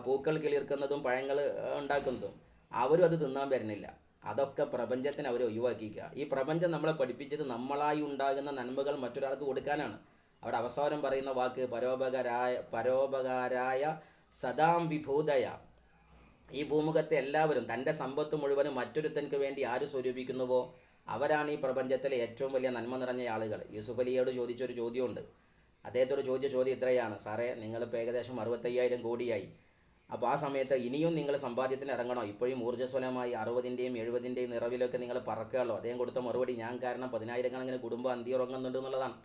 പൂക്കൾ കിളിർക്കുന്നതും പഴങ്ങൾ ഉണ്ടാക്കുന്നതും അവരും അത് തിന്നാൻ വരുന്നില്ല. അതൊക്കെ പ്രപഞ്ചത്തിന് അവർ ഒഴിവാക്കിക്കുക. ഈ പ്രപഞ്ചം നമ്മളെ പഠിപ്പിച്ചത് നമ്മളായി ഉണ്ടാകുന്ന നന്മകൾ മറ്റൊരാൾക്ക് കൊടുക്കാനാണ്. അവിടെ അവസാനം പറയുന്ന വാക്ക് പരോപകാരായ സദാം വിഭൂതയ. ഈ ഭൂമുഖത്തെ എല്ലാവരും തൻ്റെ സമ്പത്ത് മുഴുവനും മറ്റൊരുത്തനക്ക് വേണ്ടി ആര് സ്വരൂപിക്കുന്നുവോ അവരാണ് ഈ പ്രപഞ്ചത്തിലെ ഏറ്റവും വലിയ നന്മ നിറഞ്ഞ ആളുകൾ. യൂസുഫ് അലിയോട് ചോദിച്ചൊരു ചോദ്യമുണ്ട്. അദ്ദേഹത്തോട് ചോദിച്ച ചോദ്യം ഇത്രയാണ്, സാറേ നിങ്ങളിപ്പോൾ ഏകദേശം 65,000 കോടിയായി. അപ്പോൾ ആ സമയത്ത് ഇനിയും നിങ്ങൾ സമ്പാദ്യത്തിന് ഇറങ്ങണോ? ഇപ്പോഴും ഊർജ്ജസ്വലമായി 60-ൻ്റെയും 70-ൻ്റെയും നിറവിലൊക്കെ നിങ്ങൾ പറക്കുകയുള്ളൂ. അദ്ദേഹം കൊടുത്ത മറുപടി, ഞാൻ കാരണം 10,000-കണക്കിന് കുടുംബം അന്തി ഉറങ്ങുന്നുണ്ട് എന്നുള്ളതാണ്.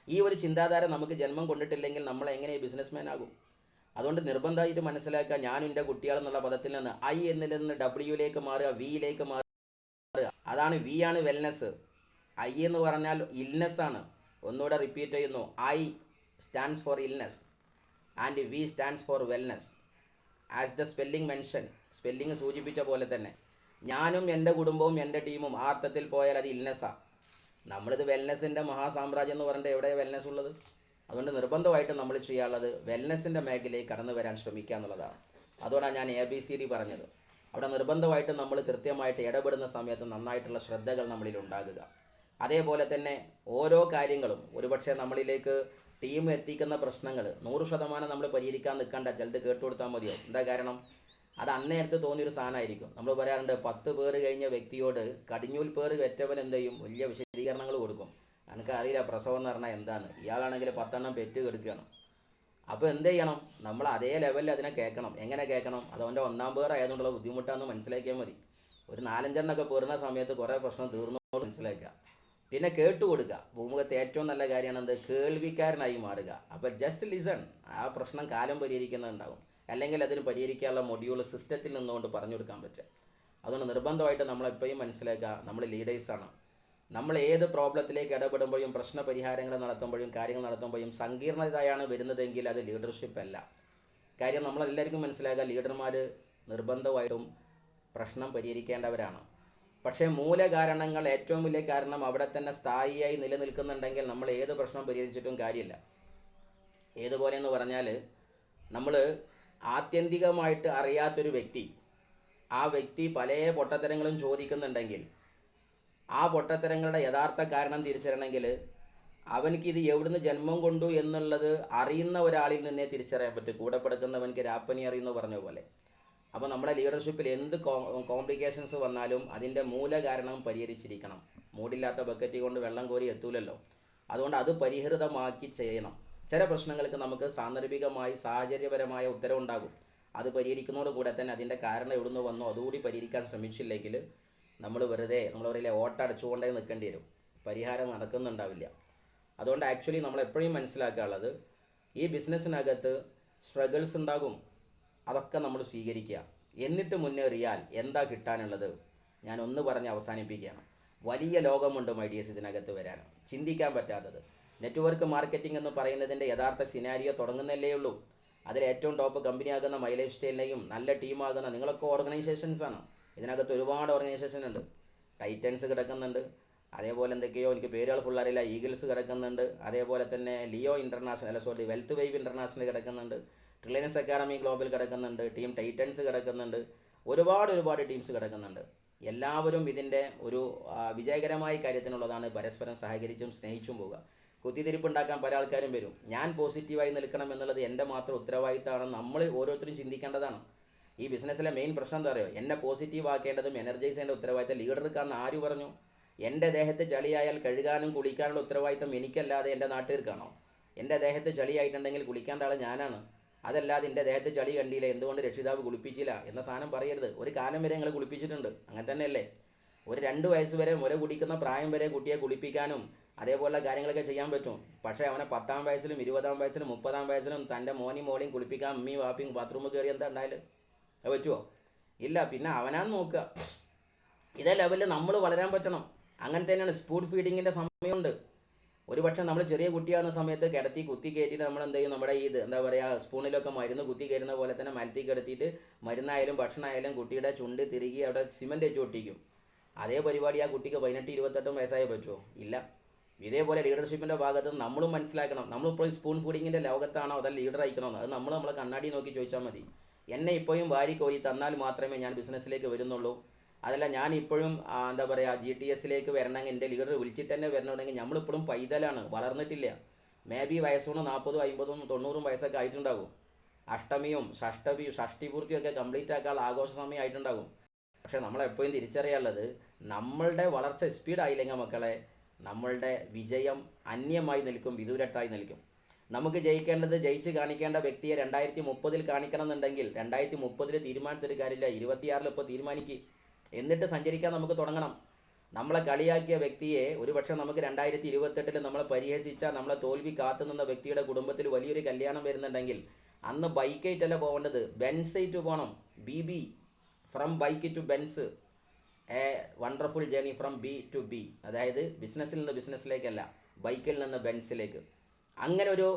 ഈ ഒരു ചിന്താധാര നമുക്ക് ജന്മം കൊണ്ടിട്ടില്ലെങ്കിൽ നമ്മൾ എങ്ങനെ ബിസിനസ്മാൻ ആകും? അതുകൊണ്ട് നിർബന്ധമായിട്ട് മനസ്സിലാക്കുക, ഞാനും എൻ്റെ കുട്ടികളെന്നുള്ള പദത്തിൽ നിന്ന് ഐ എന്നിൽ നിന്ന് ഡബ്ല്യൂയിലേക്ക് മാറുക, വിയിലേക്ക് മാറുക. അതാണ് വി ആണ് വെൽനെസ്. ഐ എന്ന് പറഞ്ഞാൽ ഇൽനെസ് ആണ്. ഒന്നുകൂടെ റിപ്പീറ്റ് ചെയ്യുന്നു, I stands for illness and we stands for wellness. As the spelling mention, spelling സൂചിപ്പിച്ച പോലെ തന്നെ ഞാനും എൻ്റെ കുടുംബവും എൻ്റെ ടീമും ആ അർത്ഥത്തിൽ പോയാൽ അത് ഇൽനെസ്സാണ്. നമ്മളിത് വെൽനെസ്സിൻ്റെ മഹാസാമ്രാജ്യം എന്ന് പറഞ്ഞിട്ട് എവിടെ വെൽനെസ് ഉള്ളത്? അതുകൊണ്ട് നിർബന്ധമായിട്ട് നമ്മൾ ചെയ്യാനുള്ളത് വെൽനെസ്സിൻ്റെ മേഖലയിൽ കടന്നു വരാൻ ശ്രമിക്കുക എന്നുള്ളതാണ്. അതുകൊണ്ടാണ് ഞാൻ ABCD പറഞ്ഞത്. അവിടെ നിർബന്ധമായിട്ട് നമ്മൾ കൃത്യമായിട്ട് ഇടപെടുന്ന സമയത്ത് നന്നായിട്ടുള്ള ശ്രദ്ധകൾ നമ്മളിൽ ഉണ്ടാകുക. അതേപോലെ തന്നെ ഓരോ കാര്യങ്ങളും ഒരുപക്ഷെ നമ്മളിലേക്ക് ടീം എത്തിക്കുന്ന പ്രശ്നങ്ങൾ 100% നമ്മൾ പരിഹരിക്കാൻ നിൽക്കേണ്ട, ചിലത് കേട്ടുകൊടുത്താൽ മതിയോ? എന്താ കാരണം? അത് അന്നേരത്ത് തോന്നിയൊരു സാധനമായിരിക്കും. നമ്മൾ പറയാറുണ്ട്, 10 പേര് കഴിഞ്ഞ വ്യക്തിയോട് കടിഞ്ഞൂൽ പേര് വെറ്റവൻ എന്ത് ചെയ്യും? വലിയ വിശദീകരണങ്ങൾ കൊടുക്കും. എനിക്കറിയില്ല പ്രസവം എന്ന് പറഞ്ഞാൽ എന്താണ്. ഇയാളാണെങ്കിൽ 10 പെറ്റ് കെടുക്കുകയാണ്. അപ്പോൾ എന്ത് ചെയ്യണം? നമ്മൾ അതേ ലെവലിൽ അതിനെ കേൾക്കണം. എങ്ങനെ കേൾക്കണം? അത് അവൻ്റെ 1-ാം പേർ ആയതുകൊണ്ടുള്ള ബുദ്ധിമുട്ടാണെന്ന് മനസ്സിലാക്കിയാൽ മതി. ഒരു 4-5 പേറുന്ന സമയത്ത് കുറേ പ്രശ്നം തീർന്നോട് മനസ്സിലാക്കുക. പിന്നെ കേട്ടുകൊടുക്കുക. ഭൂമുഖത്തെ ഏറ്റവും നല്ല കാര്യമാണ് എന്ത്? കേൾവിക്കാരനായി മാറുക. അപ്പോൾ ജസ്റ്റ് ലിസൺ. ആ പ്രശ്നം കാലം പരിഹരിക്കുന്നുണ്ടാകും. അല്ലെങ്കിൽ അതിന് പരിഹരിക്കാനുള്ള മൊഡ്യൂൾ സിസ്റ്റത്തിൽ നിന്നുകൊണ്ട് പറഞ്ഞു കൊടുക്കാൻ പറ്റുക. അതുകൊണ്ട് നിർബന്ധമായിട്ട് നമ്മളെപ്പോഴും മനസ്സിലാക്കുക, നമ്മൾ ലീഡേഴ്സാണ്. നമ്മൾ ഏത് പ്രോബ്ലത്തിലേക്ക് ഇടപെടുമ്പോഴും പ്രശ്ന പരിഹാരങ്ങൾ നടത്തുമ്പോഴും കാര്യങ്ങൾ നടത്തുമ്പോഴും സങ്കീർണതയാണ് വരുന്നതെങ്കിൽ അത് ലീഡർഷിപ്പ് അല്ല. കാര്യം നമ്മളെല്ലാവർക്കും മനസ്സിലാക്കുക, ലീഡർമാർ നിർബന്ധമായിട്ടും പ്രശ്നം പരിഹരിക്കേണ്ടവരാണ്. പക്ഷേ മൂലകാരണങ്ങൾ, ഏറ്റവും വലിയ കാരണം അവിടെ തന്നെ സ്ഥായിയായി നിലനിൽക്കുന്നുണ്ടെങ്കിൽ നമ്മൾ ഏത് പ്രശ്നം പരിഹരിച്ചിട്ടും കാര്യമില്ല. ഏതുപോലെയെന്ന് പറഞ്ഞാൽ, നമ്മൾ ആത്യന്തികമായിട്ട് അറിയാത്തൊരു വ്യക്തി, ആ വ്യക്തി പല പൊട്ടത്തരങ്ങളും ചോദിക്കുന്നുണ്ടെങ്കിൽ ആ പൊട്ടത്തരങ്ങളുടെ യഥാർത്ഥ കാരണം തിരിച്ചറിയണമെങ്കിൽ അവനക്കിത് എവിടുന്ന് ജന്മം കൊണ്ടു എന്നുള്ളത് അറിയുന്ന ഒരാളിൽ നിന്നേ തിരിച്ചറിയാൻ പറ്റും. കൂടെ പഠിക്കുന്നവനക്ക് രാപ്പനി അറിയുന്നു പറഞ്ഞ പോലെ. അപ്പോൾ നമ്മുടെ ലീഡർഷിപ്പിൽ എന്ത് കോംപ്ലിക്കേഷൻസ് വന്നാലും അതിൻ്റെ മൂലകാരണം പരിഹരിച്ചിരിക്കണം. മൂടില്ലാത്ത ബക്കറ്റ് കൊണ്ട് വെള്ളം കോരി എത്തൂലല്ലോ. അതുകൊണ്ട് അത് പരിഹൃതമാക്കി ചെയ്യണം. ചില പ്രശ്നങ്ങൾക്ക് നമുക്ക് സാന്ദർഭികമായി സാഹചര്യപരമായ ഉത്തരവുണ്ടാകും. അത് പരിഹരിക്കുന്നതോട് കൂടെ തന്നെ അതിൻ്റെ കാരണം എവിടുന്ന് വന്നോ അതുകൂടി പരിഹരിക്കാൻ ശ്രമിച്ചില്ലെങ്കിൽ നമ്മൾ വെറുതെ പറയില്ലേ ഓട്ടടച്ചുകൊണ്ടേ നിൽക്കേണ്ടി വരും. പരിഹാരം നടക്കുന്നുണ്ടാവില്ല. അതുകൊണ്ട് ആക്ച്വലി നമ്മൾ എപ്പോഴും മനസ്സിലാക്കാനുള്ളത്, ഈ ബിസിനസ്സിനകത്ത് സ്ട്രഗിൾസ് ഉണ്ടാകും. അതൊക്കെ നമ്മൾ സ്വീകരിക്കുക. എന്നിട്ട് മുന്നേറിയാൽ എന്താ കിട്ടാനുള്ളത്? ഞാൻ ഒന്ന് പറഞ്ഞ് അവസാനിപ്പിക്കുകയാണ്. വലിയ ലോകമുണ്ട് മൈഡിയസ് ഇതിനകത്ത് വരാൻ, ചിന്തിക്കാൻ പറ്റാത്തത്. നെറ്റ്വർക്ക് മാർക്കറ്റിംഗ് എന്ന് പറയുന്നതിൻ്റെ യഥാർത്ഥ സിനാരിയോ തുടങ്ങുന്നല്ലേ ഉള്ളൂ. അതിൽ ഏറ്റവും ടോപ്പ് കമ്പനിയാകുന്ന മൈ ലൈഫ് സ്റ്റൈലിനെയും നല്ല ടീമാകുന്ന നിങ്ങളൊക്കെ ഓർഗനൈസേഷൻസാണ്. ഇതിനകത്ത് ഒരുപാട് ഓർഗനൈസേഷൻ ഉണ്ട്. ടൈറ്റൻസ് കിടക്കുന്നുണ്ട്, അതേപോലെ എന്തൊക്കെയോ എനിക്ക് പേരുകൾ ഫുൾ അറിയില്ല, ഈഗിൾസ് കിടക്കുന്നുണ്ട്, അതേപോലെ തന്നെ Leo international wealth wave international കിടക്കുന്നുണ്ട്, ട്രില്യൻസ് അക്കാഡമി ഗ്ലോബൽ കിടക്കുന്നുണ്ട്, ടീം ടൈറ്റൻസ് കിടക്കുന്നുണ്ട്, ഒരുപാട് ടീംസ് കിടക്കുന്നുണ്ട്. എല്ലാവരും ഇതിൻ്റെ ഒരു വിജയകരമായ കാര്യത്തിനുള്ളതാണ് പരസ്പരം സഹകരിച്ചും സ്നേഹിച്ചും പോവുക. കുത്തിത്തിരിപ്പുണ്ടാക്കാൻ പല ആൾക്കാരും വരും. ഞാൻ പോസിറ്റീവായി നിൽക്കണം എന്നുള്ളത് എൻ്റെ മാത്രം ഉത്തരവാദിത്തമാണെന്ന് നമ്മൾ ഓരോരുത്തരും ചിന്തിക്കേണ്ടതാണ്. ഈ ബിസിനസ്സിലെ മെയിൻ പ്രശ്നം എന്താ പറയുക, എന്നെ പോസിറ്റീവ് ആക്കേണ്ടതും എനർജൈസ് ചെയ്യേണ്ട ഉത്തരവാദിത്തം ലീഡർക്കാന്ന് ആര് പറഞ്ഞു? എൻ്റെ ദേഹത്ത് ചളിയായാൽ കഴുകാനും കുളിക്കാനുള്ള ഉത്തരവാദിത്തം എനിക്കല്ലാതെ എൻ്റെ നാട്ടുകാർക്കാണോ? എൻ്റെ ദേഹത്ത് ചളിയായിട്ടുണ്ടെങ്കിൽ കുളിക്കേണ്ട ആൾ ഞാനാണ്. അതല്ലാതെ എൻ്റെ ദേഹത്ത് ചളി കണ്ടില്ല എന്തുകൊണ്ട് രക്ഷിതാവ് കുളിപ്പിച്ചില്ല എന്ന സാധനം പറയരുത്. ഒരു കാലം വരെ നിങ്ങൾ കുളിപ്പിച്ചിട്ടുണ്ട്, അങ്ങനെ തന്നെയല്ലേ? ഒരു 2 വയസ്സ് വരെ മുല കുടിക്കുന്ന പ്രായം വരെ കുട്ടിയെ കുളിപ്പിക്കാനും അതേപോലുള്ള കാര്യങ്ങളൊക്കെ ചെയ്യാൻ പറ്റും. പക്ഷേ അവനെ 10-ാം വയസ്സിലും 20-ാം വയസ്സിലും 30-ാം വയസ്സിലും തൻ്റെ മോനും മോളെയും കുളിപ്പിക്കാൻ അമ്മയും വാപ്പിയും ബാത്റൂമിൽ കയറി എന്താ ഉണ്ടായാലും അത് പറ്റുമോ? ഇല്ല. പിന്നെ അവനാന്ന് നോക്കുക. ഇതേ ലെവലിൽ നമ്മൾ വളരാൻ പറ്റണം. അങ്ങനെ തന്നെയാണ് സ്പൂൺ ഫീഡിങ്ങിൻ്റെ സമയമുണ്ട്. ഒരുപക്ഷെ നമ്മൾ ചെറിയ കുട്ടിയാകുന്ന സമയത്ത് കിടത്തി കുത്തി കയറ്റിയിട്ട് നമ്മൾ എന്ത് ചെയ്യും, നമ്മുടെ എന്താ പറയുക സ്പൂണിലൊക്കെ മരുന്ന് കുത്തി കയറുന്ന പോലെ തന്നെ മലത്തി കിടത്തിയിട്ട് മരുന്നായാലും ഭക്ഷണമായാലും കുട്ടിയുടെ ചുണ്ട് തിരികെ അവിടെ സിമൻറ്റ് വെച്ച് ഒട്ടിക്കും. അതേ പരിപാടി ആ കുട്ടിക്ക് 18-28 വയസ്സായേ പറ്റുമോ? ഇല്ല. ഇതേപോലെ ലീഡർഷിപ്പിൻ്റെ ഭാഗത്ത് നമ്മളും മനസ്സിലാക്കണം. നമ്മളിപ്പോഴും സ്പൂൺ ഫീഡിങ്ങിൻ്റെ ലോകത്താണോ അതല്ല ലീഡർ അയക്കണമെന്ന് അത് നമ്മളെ കണ്ണാടി നോക്കി ചോദിച്ചാൽ മതി. എന്നെ ഇപ്പോഴും വാരി കോരി തന്നാൽ മാത്രമേ ഞാൻ ബിസിനസ്സിലേക്ക് വരുന്നുള്ളൂ. അതല്ല ഞാൻ ഇപ്പോഴും എന്താ പറയുക GTSലേക്ക് വരണമെങ്കിൽ എൻ്റെ ലീഡർ വിളിച്ചിട്ട് തന്നെ വരണമെങ്കിൽ നമ്മളിപ്പോഴും പൈതലാണ്, വളർന്നിട്ടില്ല. മേ ബി വയസ്സുകൊണ്ട് 40, 50, 90 വയസ്സൊക്കെ ആയിട്ടുണ്ടാകും. അഷ്ടമിയും ഷഷ്ടിപൂർത്തിയൊക്കെ കംപ്ലീറ്റ് ആക്കാനുള്ള ആഘോഷ സമയം ആയിട്ടുണ്ടാകും. പക്ഷേ നമ്മളെപ്പോഴും തിരിച്ചറിയാനുള്ളത് നമ്മളുടെ വളർച്ച സ്പീഡായില്ലെങ്കിൽ മക്കളെ നമ്മളുടെ വിജയം അന്യമായി നിൽക്കും, വിദൂരത്തായി നിൽക്കും. നമുക്ക് ജയിക്കേണ്ടത് ജയിച്ച് കാണിക്കേണ്ട വ്യക്തിയെ 2030 കാണിക്കണം എന്നുണ്ടെങ്കിൽ 2030 തീരുമാനിച്ചൊരു കാര്യമില്ല, 26 ഇപ്പോൾ തീരുമാനിക്കുക. എന്നിട്ട് സഞ്ചരിക്കാൻ നമുക്ക് തുടങ്ങണം. നമ്മളെ കളിയാക്കിയ വ്യക്തിയെ ഒരുപക്ഷെ നമുക്ക് 2028 നമ്മളെ പരിഹസിച്ച നമ്മളെ തോൽവി കാത്തുനിന്ന വ്യക്തിയുടെ കുടുംബത്തിൽ വലിയൊരു കല്യാണം വരുന്നുണ്ടെങ്കിൽ അന്ന് ബൈക്കായിട്ടല്ല പോകേണ്ടത്, ബെൻസായിട്ട് പോകണം. BB, from bike to Benz, a wonderful journey from B to B. അതായത് ബിസിനസ്സിൽ നിന്ന് ബിസിനസ്സിലേക്കല്ല, ബൈക്കിൽ നിന്ന് ബെൻസിലേക്ക്. അങ്ങനെ ഒരു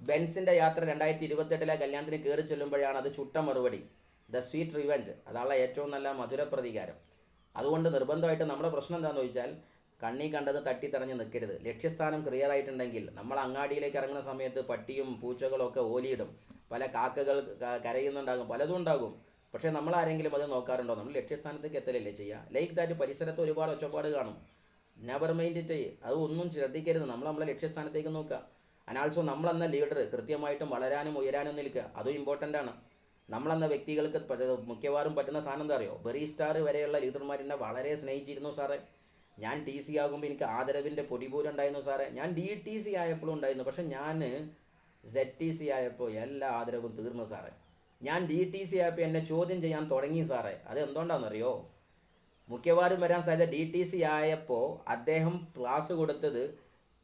ബെൻസിൻ്റെ യാത്ര 2028 കല്യാണത്തിന് കയറി ചെല്ലുമ്പോഴാണ് അത് ചുട്ട മറുപടി, ദ സ്വീറ്റ് റിവെഞ്ച്. അതാണ് ഏറ്റവും നല്ല മധുര പ്രതികാരം. അതുകൊണ്ട് നിർബന്ധമായിട്ട് നമ്മുടെ പ്രശ്നം എന്താണെന്ന് ചോദിച്ചാൽ കണ്ണി കണ്ടത് തട്ടിത്തടഞ്ഞ് നിൽക്കരുത്. ലക്ഷ്യസ്ഥാനം ക്ലിയർ ആയിട്ടുണ്ടെങ്കിൽ നമ്മൾ അങ്ങാടിയിലേക്ക് ഇറങ്ങുന്ന സമയത്ത് പട്ടിയും പൂച്ചകളും ഒക്കെ ഓലിയിടും, പല കാക്കകൾ കരയുന്നുണ്ടാകും, പലതും ഉണ്ടാകും. പക്ഷേ നമ്മളാരെങ്കിലും അത് നോക്കാറുണ്ടോ? നമ്മൾ ലക്ഷ്യസ്ഥാനത്തേക്ക് എത്തലല്ലേ ചെയ്യുക. ലൈക്ക് ദാറ്റ് പരിസരത്ത് ഒരുപാട് ഒച്ചപ്പാട് കാണും, നെവർ മൈൻഡ് ഇറ്റ്. അത് ഒന്നും ശ്രദ്ധിക്കരുത്. നമ്മളെ ലക്ഷ്യസ്ഥാനത്തേക്ക് നോക്കുക. അനാൾസോ നമ്മളെന്ന ലീഡർ കൃത്യമായിട്ടും വളരാനും ഉയരാനും നിൽക്കുക, അതും ഇമ്പോർട്ടൻ്റ് ആണ്. നമ്മളെന്ന വ്യക്തികൾക്ക് മിക്കവാറും പറ്റുന്ന സാധനം എന്താ അറിയോ? ബെറി സ്റ്റാർ വരെയുള്ള ലീഡർമാരെന്നെ വളരെ സ്നേഹിച്ചിരുന്നു സാറേ. ഞാൻ TC ആകുമ്പോൾ എനിക്ക് ആദരവിൻ്റെ പൊടിപൂരം ഉണ്ടായിരുന്നു സാറേ. ഞാൻ DTC ആയപ്പോഴും ഉണ്ടായിരുന്നു. പക്ഷേ ഞാൻ ZTC ആയപ്പോൾ എല്ലാ ആദരവും തീർന്നു സാറേ. ഞാൻ DTC ആയപ്പോൾ എന്നെ ചോദ്യം ചെയ്യാൻ തുടങ്ങി സാറേ. അത് എന്തുകൊണ്ടാണെന്നറിയോ? മിക്കവാറും വരാൻ സാധ്യത DTC ആയപ്പോൾ അദ്ദേഹം ക്ലാസ് കൊടുത്തത്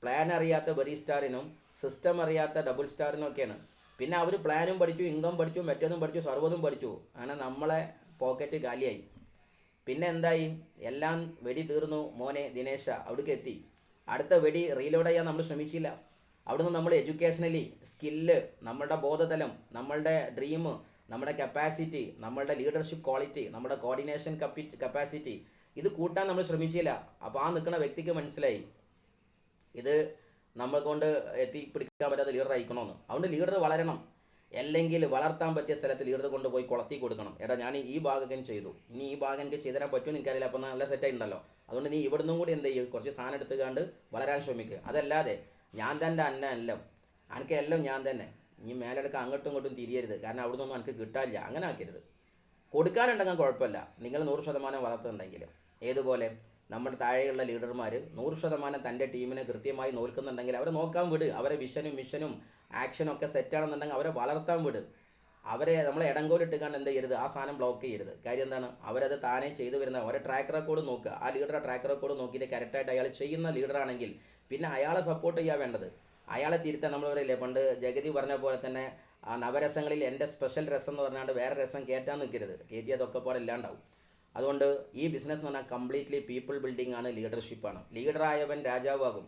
പ്ലാൻ അറിയാത്ത ബെറി സ്റ്റാറിനും സിസ്റ്റം അറിയാത്ത ഡബിൾ സ്റ്റാറിനും ഒക്കെയാണ്. പിന്നെ അവർ പ്ലാനും പഠിച്ചു, ഇൻകം പഠിച്ചു, മറ്റേതും പഠിച്ചു, സർവ്വതും പഠിച്ചു. അങ്ങനെ നമ്മളെ പോക്കറ്റ് കാലിയായി. പിന്നെ എന്തായി? എല്ലാം വെടി തീർന്നു മോനെ ദിനേശ, അവിടേക്ക് എത്തി. അടുത്ത വെടി റീലോഡ് ചെയ്യാൻ നമ്മൾ ശ്രമിച്ചില്ല. അവിടുന്ന് നമ്മൾ എഡ്യൂക്കേഷനലി സ്കില്ല്, നമ്മളുടെ ബോധതലം, നമ്മളുടെ ഡ്രീം, നമ്മുടെ കപ്പാസിറ്റി, നമ്മളുടെ ലീഡർഷിപ്പ് ക്വാളിറ്റി, നമ്മുടെ കോർഡിനേഷൻ കപ്പാസിറ്റി ഇത് കൂട്ടാൻ നമ്മൾ ശ്രമിച്ചില്ല. അപ്പോൾ ആ നിൽക്കുന്ന വ്യക്തിക്ക് മനസ്സിലായി ഇത് നമ്മൾ കൊണ്ട് എത്തിപ്പിടിക്കാൻ പറ്റാത്ത ലീഡർ അയക്കണമെന്ന്. അതുകൊണ്ട് ലീഡർ വളരണം. അല്ലെങ്കിൽ വളർത്താൻ പറ്റിയ സ്ഥലത്ത് ലീഡർ കൊണ്ടുപോയി കുളത്തി കൊടുക്കണം. എടാ ഞാൻ ഈ ഭാഗം ചെയ്തു, ഇനി ഈ ഭാഗം എനിക്ക് ചെയ്തു തരാൻ പറ്റുമെന്ന് എനിക്കറിയില്ല, അപ്പോൾ നല്ല സെറ്റായിട്ടുണ്ടല്ലോ, അതുകൊണ്ട് നീ ഇവിടുന്നും കൂടി എന്ത് ചെയ്യും, കുറച്ച് സാധനം എടുത്തുകൊണ്ട് വളരാൻ ശ്രമിക്കുക. അതല്ലാതെ ഞാൻ തന്നെ എല്ലാം എനിക്ക് എല്ലാം ഞാൻ തന്നെ, നീ മേലെടുക്കാൻ അങ്ങോട്ടും ഇങ്ങോട്ടും തിരിയരുത്, കാരണം അവിടെ നിന്നൊന്നും എനിക്ക് കിട്ടാനില്ല. അങ്ങനെ ആക്കരുത്. കൊടുക്കാനുണ്ടെങ്കിൽ കുഴപ്പമില്ല, നിങ്ങൾ 100% വളർത്തുന്നുണ്ടെങ്കിൽ. ഏതുപോലെ നമ്മുടെ താഴെയുള്ള ലീഡർമാർ 100% തൻ്റെ ടീമിനെ കൃത്യമായി നോക്കുന്നുണ്ടെങ്കിൽ അവരെ നോക്കാൻ വിട്. അവരെ വിഷനും മിഷനും ആക്ഷനും ഒക്കെ സെറ്റാണെന്നുണ്ടെങ്കിൽ അവരെ വളർത്താൻ വിട്. അവരെ നമ്മൾ ഇടങ്കോലിട്ടുകൊണ്ട് എന്ത് ചെയ്യരുത്, ആ സാധനം ബ്ലോക്ക് ചെയ്യരുത്. കാര്യം എന്താണ്? അവരത് താനേ ചെയ്തു വരുന്ന അവരെ ട്രാക്ക് റെക്കോർഡ് നോക്കുക. ആ ലീഡറുടെ ട്രാക്ക് റെക്കോർഡ് നോക്കിയിട്ട് കറക്റ്റായിട്ട് അയാൾ ചെയ്യുന്ന ലീഡറാണെങ്കിൽ പിന്നെ അയാളെ സപ്പോർട്ട് ചെയ്യാൻ വേണ്ടത്. അയാളെ തിരുത്താൻ നമ്മൾ പറയില്ലേ, പണ്ട് ജഗതി പറഞ്ഞ പോലെ തന്നെ ആ നവരസങ്ങളിൽ എൻ്റെ സ്പെഷ്യൽ രസം എന്ന് പറഞ്ഞാണ്ട് വേറെ രസം കയറ്റാൻ നിൽക്കരുത്. കയറ്റിയതൊക്കെ പോലെ ഇല്ലാണ്ടാവും. അതുകൊണ്ട് ഈ ബിസിനസ് എന്ന് പറഞ്ഞാൽ കംപ്ലീറ്റ്ലി പീപ്പിൾ ബിൽഡിംഗ് ആണ്, ലീഡർഷിപ്പാണ്. ലീഡറായവൻ രാജാവാകും.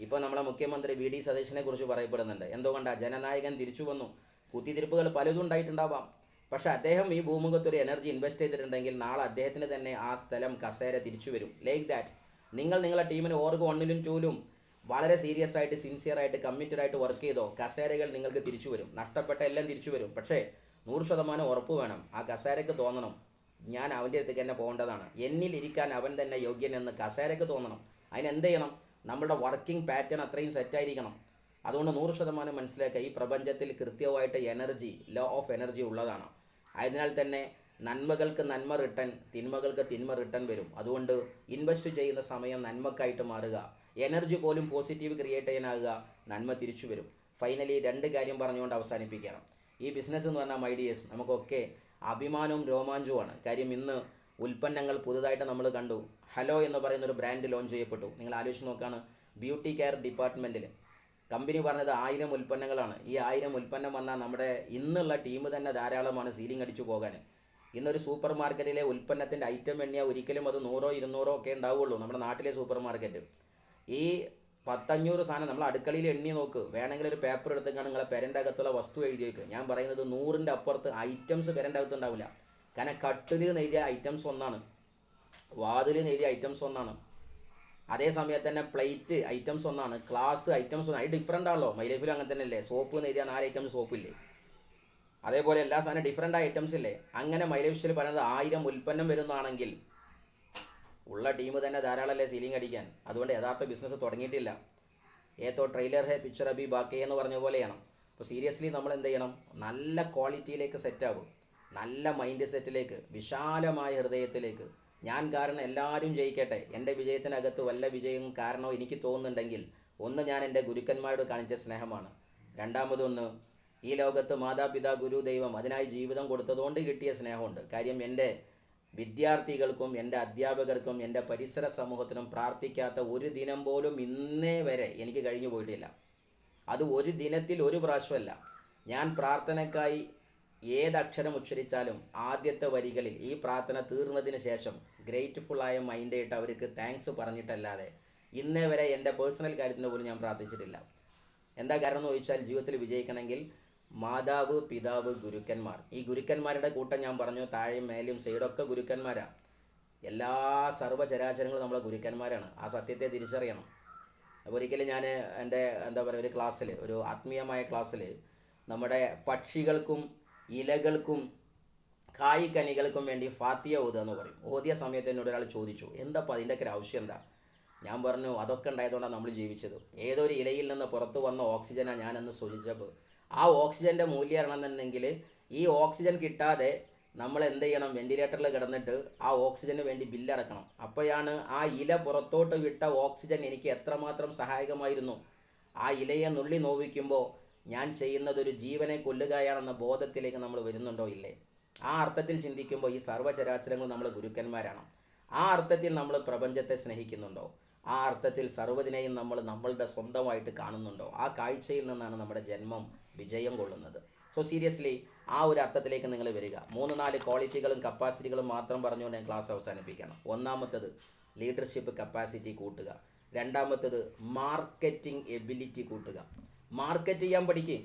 ഇപ്പോൾ നമ്മളെ മുഖ്യമന്ത്രി വി.ഡി. സതീശനെ കുറിച്ച് പറയപ്പെടുന്നുണ്ട്. എന്തുകൊണ്ടാണ്? ജനനായകൻ തിരിച്ചു വന്നു. കുത്തിത്തിരിപ്പുകൾ പലതും ഉണ്ടായിട്ടുണ്ടാവാം, പക്ഷേ അദ്ദേഹം ഈ ഭൂമുഖത്ത് ഒരു എനർജി ഇൻവെസ്റ്റ് ചെയ്തിട്ടുണ്ടെങ്കിൽ നാളെ അദ്ദേഹത്തിന് തന്നെ ആ സ്ഥലം കസേര തിരിച്ചു വരും. ലൈക്ക് ദാറ്റ് നിങ്ങളുടെ ടീമിന് ഓർഗ് 1-ലും 2-ലും വളരെ സീരിയസ് ആയിട്ട്, സിൻസിയറായിട്ട്, കമ്മിറ്റഡ് ആയിട്ട് വർക്ക് ചെയ്തോ, കസേരകൾ നിങ്ങൾക്ക് തിരിച്ചു വരും. നഷ്ടപ്പെട്ട എല്ലാം തിരിച്ചു വരും. പക്ഷേ 100% ഉറപ്പ് വേണം. ആ കസേരയ്ക്ക് തോന്നണം ഞാൻ അവൻ്റെ അടുത്തേക്ക് തന്നെ പോകേണ്ടതാണ്, എന്നിലിരിക്കാൻ അവൻ തന്നെ യോഗ്യനെന്ന് കസേരയ്ക്ക് തോന്നണം. അതിനെന്ത് ചെയ്യണം? നമ്മളുടെ വർക്കിംഗ് പാറ്റേൺ അത്രയും സെറ്റായിരിക്കണം. അതുകൊണ്ട് 100% മനസ്സിലാക്കുക, ഈ പ്രപഞ്ചത്തിൽ കൃത്യമായിട്ട് എനർജി, ലോ ഓഫ് എനർജി ഉള്ളതാണ്. അതിനാൽ തന്നെ നന്മകൾക്ക് നന്മ റിട്ടേൺ, തിന്മകൾക്ക് തിന്മ റിട്ടേൺ വരും. അതുകൊണ്ട് ഇൻവെസ്റ്റ് ചെയ്യുന്ന സമയം നന്മക്കായിട്ട് മാറുക. എനർജി പോലും പോസിറ്റീവ് ക്രിയേറ്റ് ചെയ്യാനാകുക, നന്മ തിരിച്ചു വരും. ഫൈനലി 2 കാര്യം പറഞ്ഞുകൊണ്ട് അവസാനിപ്പിക്കണം. ഈ ബിസിനസ് എന്ന് പറഞ്ഞാൽ മൈഡിയേഴ്സ് നമുക്കൊക്കെ അഭിമാനവും രോമാഞ്ചവുമാണ്. കാര്യം ഇന്ന് ഉൽപ്പന്നങ്ങൾ പുതുതായിട്ട് നമ്മൾ കണ്ടു. ഹലോ എന്ന് പറയുന്നൊരു ബ്രാൻഡ് ലോഞ്ച് ചെയ്യപ്പെട്ടു. നിങ്ങൾ ആലോചിച്ച് നോക്കുകയാണ്, ബ്യൂട്ടി കെയർ ഡിപ്പാർട്ട്മെൻറ്റിൽ കമ്പനി പറഞ്ഞത് 1000 ഉൽപ്പന്നങ്ങളാണ്. ഈ 1000 ഉൽപ്പന്നം വന്നാൽ നമ്മുടെ ഇന്നുള്ള ടീം തന്നെ ധാരാളമാണ് സീലിംഗ് അടിച്ചു പോകാൻ. ഇന്നൊരു സൂപ്പർ മാർക്കറ്റിലെ ഉൽപ്പന്നത്തിൻ്റെ ഐറ്റം എണ്ണിയാൽ ഒരിക്കലും അത് 100-200 ഒക്കെ ഉണ്ടാവുകയുള്ളൂ. നമ്മുടെ നാട്ടിലെ സൂപ്പർ മാർക്കറ്റ് ഈ 10-500 സാധനം നമ്മൾ അടുക്കളയിൽ എണ്ണി നോക്ക്. വേണമെങ്കിൽ ഒരു പേപ്പർ എടുത്തേക്കാണ് നിങ്ങളെ പെരൻ്റെ അകത്തുള്ള വസ്തു എഴുതി വയ്ക്കുക. ഞാൻ പറയുന്നത് 100ൻ്റെ അപ്പുറത്ത് ഐറ്റംസ് പെരൻ്റെ അകത്ത് ഉണ്ടാവില്ല. കാരണം കട്ടിൽ നെയ്തിയ ഐറ്റംസ് ഒന്നാണ്, വാതിൽ നെയ്തിയ ഐറ്റംസ് ഒന്നാണ്, അതേ സമയത്ത് തന്നെ പ്ലേറ്റ് ഐറ്റംസ് ഒന്നാണ്, ഗ്ലാസ് ഐറ്റംസ് ഒന്നാണ്. അത് ഡിഫറൻ്റ് ആണല്ലോ. മൈ ലൈഫിൽ അങ്ങനെ തന്നെ അല്ലേ? സോപ്പ് നെയ്തിയ 4 ഐറ്റംസ് സോപ്പില്ലേ? അതേപോലെ എല്ലാ സാധനം ഡിഫറൻ്റ് ആയ ഐറ്റംസ് ഇല്ലേ? അങ്ങനെ മൈ ലൈഫിൽ പറയുന്നത് 1000 ഉൽപ്പന്നം വരുന്നതാണെങ്കിൽ ഉള്ള ടീം തന്നെ ധാരാളമല്ലേ സീലിംഗ് അടിക്കാൻ. അതുകൊണ്ട് യഥാർത്ഥ ബിസിനസ് തുടങ്ങിയിട്ടില്ല. ഏതോ ട്രെയിലർ ഹേ പിക്ചർ അബി ബാക്കി എന്ന് പറഞ്ഞ പോലെയാണ്. അപ്പോൾ സീരിയസ്ലി നമ്മൾ എന്ത് ചെയ്യണം? നല്ല ക്വാളിറ്റിയിലേക്ക് സെറ്റാവും, നല്ല മൈൻഡ് സെറ്റിലേക്ക്, വിശാലമായ ഹൃദയത്തിലേക്ക്. ഞാൻ കാരണം എല്ലാവരും ജയിക്കട്ടെ, എൻ്റെ വിജയത്തിനകത്ത് വല്ല വിജയവും കാരണവും എനിക്ക് തോന്നുന്നുണ്ടെങ്കിൽ ഒന്ന് ഞാൻ എൻ്റെ ഗുരുക്കന്മാരോട് കാണിച്ച സ്നേഹമാണ്. രണ്ടാമതൊന്ന് ഈ ലോകത്ത് മാതാപിതാ ഗുരു ദൈവം അതിനായി ജീവിതം കൊടുത്തതുകൊണ്ട് കിട്ടിയ സ്നേഹമുണ്ട്. കാര്യം എൻ്റെ വിദ്യാർത്ഥികൾക്കും എൻ്റെ അധ്യാപകർക്കും എൻ്റെ പരിസര സമൂഹത്തിനും പ്രാർത്ഥിക്കാത്ത ഒരു ദിനം പോലും ഇന്നേ വരെ എനിക്ക് കഴിഞ്ഞു പോയിട്ടില്ല. അത് ഒരു ദിനത്തിൽ ഒരു പ്രാവശ്യമല്ല. ഞാൻ പ്രാർത്ഥനയ്ക്കായി ഏതക്ഷരം ഉച്ചരിച്ചാലും ആദ്യത്തെ വരികളിൽ ഈ പ്രാർത്ഥന തീർന്നതിന് ശേഷം ഗ്രേറ്റ്ഫുള്ളായ മൈൻഡായിട്ട് അവർക്ക് താങ്ക്സ് പറഞ്ഞിട്ടല്ലാതെ ഇന്നേ വരെ എൻ്റെ പേഴ്സണൽ കാര്യത്തിന് പോലും ഞാൻ പ്രാർത്ഥിച്ചിട്ടില്ല. എന്താ കാരണം എന്ന് ചോദിച്ചാൽ, ജീവിതത്തിൽ വിജയിക്കണമെങ്കിൽ മാതാവ്, പിതാവ്, ഗുരുക്കന്മാർ, ഈ ഗുരുക്കന്മാരുടെ കൂട്ടം ഞാൻ പറഞ്ഞു, താഴെയും മേലെയും സൈഡൊക്കെ ഗുരുക്കന്മാരാണ്. എല്ലാ സർവ്വചരാചരങ്ങളും നമ്മളെ ഗുരുക്കന്മാരാണ്. ആ സത്യത്തെ തിരിച്ചറിയണം. അപ്പോൾ ഒരിക്കലും ഞാൻ എൻ്റെ ഒരു ക്ലാസ്സിൽ, ഒരു ആത്മീയമായ ക്ലാസ്സിൽ നമ്മുടെ പക്ഷികൾക്കും ഇലകൾക്കും കായ്കനികൾക്കും വേണ്ടി ഫാത്തിയ ഓതുക എന്ന് പറയും. ഓതിയ സമയത്ത് എന്നോട് ഒരാൾ ചോദിച്ചു, എന്താപ്പോൾ അതിൻ്റെയൊക്കെ ഒരു ആവശ്യം എന്താ? ഞാൻ പറഞ്ഞു, അതൊക്കെ ഉണ്ടായതുകൊണ്ടാണ് നമ്മൾ ജീവിച്ചത്. ഏതൊരു ഇലയിൽ നിന്ന് പുറത്തു വന്ന ഓക്സിജനാണ് ഞാനെന്ന് ശ്വസിച്ചപ്പോൾ ആ ഓക്സിജൻ്റെ മൂല്യം അറിയണമെന്നുണ്ടെങ്കിൽ ഈ ഓക്സിജൻ കിട്ടാതെ നമ്മൾ എന്ത് ചെയ്യണം? വെൻറ്റിലേറ്ററിൽ കിടന്നിട്ട് ആ ഓക്സിജന് വേണ്ടി ബില്ലടക്കണം. അപ്പോഴാണ് ആ ഇല പുറത്തോട്ട് വിട്ട ഓക്സിജൻ എനിക്ക് എത്രമാത്രം സഹായകമായിരുന്നു. ആ ഇലയെ നുള്ളി നോവിക്കുമ്പോൾ ഞാൻ ചെയ്യുന്നതൊരു ജീവനെ കൊല്ലുകയാണെന്ന ബോധത്തിലേക്ക് നമ്മൾ വരുന്നുണ്ടോ ഇല്ലേ? ആ അർത്ഥത്തിൽ ചിന്തിക്കുമ്പോൾ ഈ സർവ്വചരാചരങ്ങൾ നമ്മൾ ഗുരുക്കന്മാരാണ്. ആ അർത്ഥത്തിൽ നമ്മൾ പ്രപഞ്ചത്തെ സ്നേഹിക്കുന്നുണ്ടോ? ആ അർത്ഥത്തിൽ സർവ്വതിനെയും നമ്മൾ നമ്മളുടെ സ്വന്തമായിട്ട് കാണുന്നുണ്ടോ? ആ കാഴ്ചയിൽ നിന്നാണ് നമ്മുടെ ജന്മം വിജയം കൊള്ളുന്നത്. സോ സീരിയസ്ലി ആ ഒരു അർത്ഥത്തിലേക്ക് നിങ്ങൾ വരിക. 3-4 ക്വാളിറ്റികളും കപ്പാസിറ്റികളും മാത്രം പറഞ്ഞുകൊണ്ട് ഞാൻ ക്ലാസ് അവസാനിപ്പിക്കണം. ഒന്നാമത്തത് ലീഡർഷിപ്പ് കപ്പാസിറ്റി കൂട്ടുക. രണ്ടാമത്തത് മാർക്കറ്റിംഗ് എബിലിറ്റി കൂട്ടുക. മാർക്കറ്റ് ചെയ്യാൻ പഠിക്കും.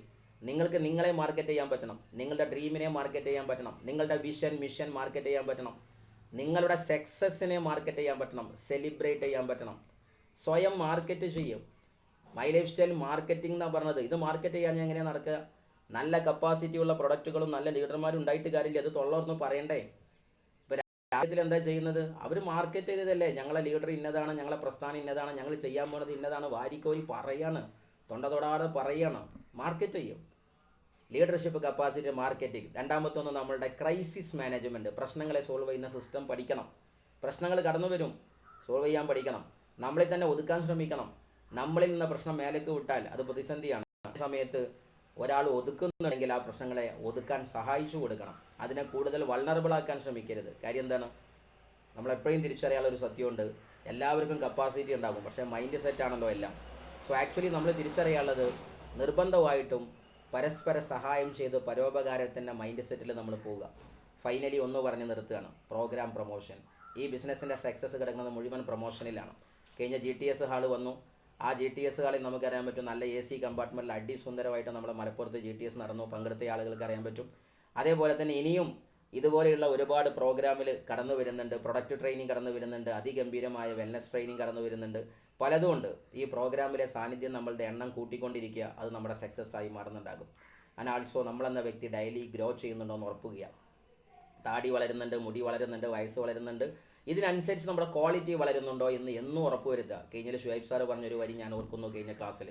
നിങ്ങൾക്ക് നിങ്ങളെ മാർക്കറ്റ് ചെയ്യാൻ പറ്റണം, നിങ്ങളുടെ ഡ്രീമിനെ മാർക്കറ്റ് ചെയ്യാൻ പറ്റണം, നിങ്ങളുടെ മിഷൻ മാർക്കറ്റ് ചെയ്യാൻ പറ്റണം, നിങ്ങളുടെ സക്സസ്സിനെ മാർക്കറ്റ് ചെയ്യാൻ പറ്റണം, സെലിബ്രേറ്റ് ചെയ്യാൻ പറ്റണം. സ്വയം മാർക്കറ്റ് ചെയ്യും. മൈ ലൈഫ് സ്റ്റൈൽ മാർക്കറ്റിംഗ് എന്നാണ് പറഞ്ഞത്. ഇത് മാർക്കറ്റ് ചെയ്യാൻ എങ്ങനെയാണ് നടക്കുക? നല്ല കപ്പാസിറ്റിയുള്ള പ്രൊഡക്റ്റുകളും നല്ല ലീഡർമാരും ഉണ്ടായിട്ട് കാര്യമില്ല. അത് തൊള്ളർന്ന് പറയണ്ടേ? ഇപ്പോൾ രാജ്യത്തിൽ എന്താ ചെയ്യുന്നത്? അവർ മാർക്കറ്റ് ചെയ്തതല്ലേ, ഞങ്ങളെ ലീഡർ ഇന്നതാണ്, ഞങ്ങളെ പ്രസ്ഥാനം ഇന്നതാണ്, ഞങ്ങൾ ചെയ്യാൻ പോകുന്നത് ഇന്നതാണ്, വാരിക്കോരി പറയാണ്, തൊണ്ട തൊടാതെ പറയാണ്. മാർക്കറ്റ് ചെയ്യും. Leadership capacity marketing. രണ്ടാമത്തൊന്ന് നമ്മളുടെ ക്രൈസിസ് മാനേജ്മെൻറ്റ്. പ്രശ്നങ്ങളെ സോൾവ് ചെയ്യുന്ന സിസ്റ്റം പഠിക്കണം. പ്രശ്നങ്ങൾ കടന്നു വരും, സോൾവ് ചെയ്യാൻ പഠിക്കണം. നമ്മളിൽ തന്നെ ഒതുക്കാൻ ശ്രമിക്കണം. നമ്മളിൽ നിന്ന് പ്രശ്നം മേലേക്ക് വിട്ടാൽ അത് പ്രതിസന്ധിയാണ്. ആ സമയത്ത് ഒരാൾ ഒതുക്കുന്നുണ്ടെങ്കിൽ ആ പ്രശ്നങ്ങളെ ഒതുക്കാൻ സഹായിച്ചു കൊടുക്കണം. അതിനെ കൂടുതൽ വൾണറബിളാക്കാൻ ശ്രമിക്കരുത്. കാര്യം എന്താണ്? നമ്മളെപ്പോഴും തിരിച്ചറിയാനുള്ള ഒരു സത്യമുണ്ട്, എല്ലാവർക്കും കപ്പാസിറ്റി ഉണ്ടാകും, പക്ഷേ മൈൻഡ് സെറ്റാണല്ലോ എല്ലാം. സോ ആക്ച്വലി നമ്മൾ തിരിച്ചറിയാനുള്ളത്, നിർബന്ധമായിട്ടും പരസ്പര സഹായം ചെയ്ത് പരോപകാരത്തിൻ്റെ മൈൻഡ് സെറ്റിൽ നമ്മൾ പോവുക. ഫൈനലി ഒന്ന് പറഞ്ഞ് നിർത്തുകയാണ്, പ്രോഗ്രാം പ്രൊമോഷൻ. ഈ ബിസിനസ്സിൻ്റെ സക്സസ് കിടക്കുന്നത് മുഴുവൻ പ്രൊമോഷനിലാണ്. കഴിഞ്ഞ GTS ഹാൾ വന്നു. ആ GTS ഹാളിൽ നമുക്കറിയാൻ പറ്റും, നല്ല AC കമ്പാർട്ട്മെൻറ്റിൽ അടിസുന്ദരമായിട്ട് നമ്മുടെ മലപ്പുറത്ത് GTS നടന്നു. പങ്കെടുത്ത ആളുകൾക്ക് അറിയാൻ പറ്റും. അതേപോലെ തന്നെ ഇനിയും ഇതുപോലെയുള്ള ഒരുപാട് പ്രോഗ്രാമിൽ കടന്നു വരുന്നുണ്ട്. പ്രൊഡക്റ്റ് ട്രെയിനിങ് കടന്നു വരുന്നുണ്ട്. അതിഗംഭീരമായ വെൽനസ് ട്രെയിനിങ് കടന്നു വരുന്നുണ്ട്. പലതുമുണ്ട്. ഈ പ്രോഗ്രാമിലെ സാന്നിധ്യം നമ്മളുടെ എണ്ണം കൂട്ടിക്കൊണ്ടിരിക്കുക, അത് നമ്മുടെ സക്സസ് ആയി മാറുന്നുണ്ടാകും. ആൻഡ് ആൾസോ നമ്മളെന്ന വ്യക്തി ഡെയിലി ഗ്രോ ചെയ്യുന്നുണ്ടോ എന്ന് ഉറപ്പുക. താടി വളരുന്നുണ്ട്, മുടി വളരുന്നുണ്ട്, വയസ്സ് വളരുന്നുണ്ട്, ഇതിനനുസരിച്ച് നമ്മുടെ ക്വാളിറ്റി വളരുന്നുണ്ടോ എന്ന് എന്നും ഉറപ്പുവരുത്തുക. കഴിഞ്ഞ ഷുഹൈബ് സാറ് പറഞ്ഞൊരു വരി ഞാൻ ഓർക്കുന്നു കഴിഞ്ഞ ക്ലാസ്സിൽ,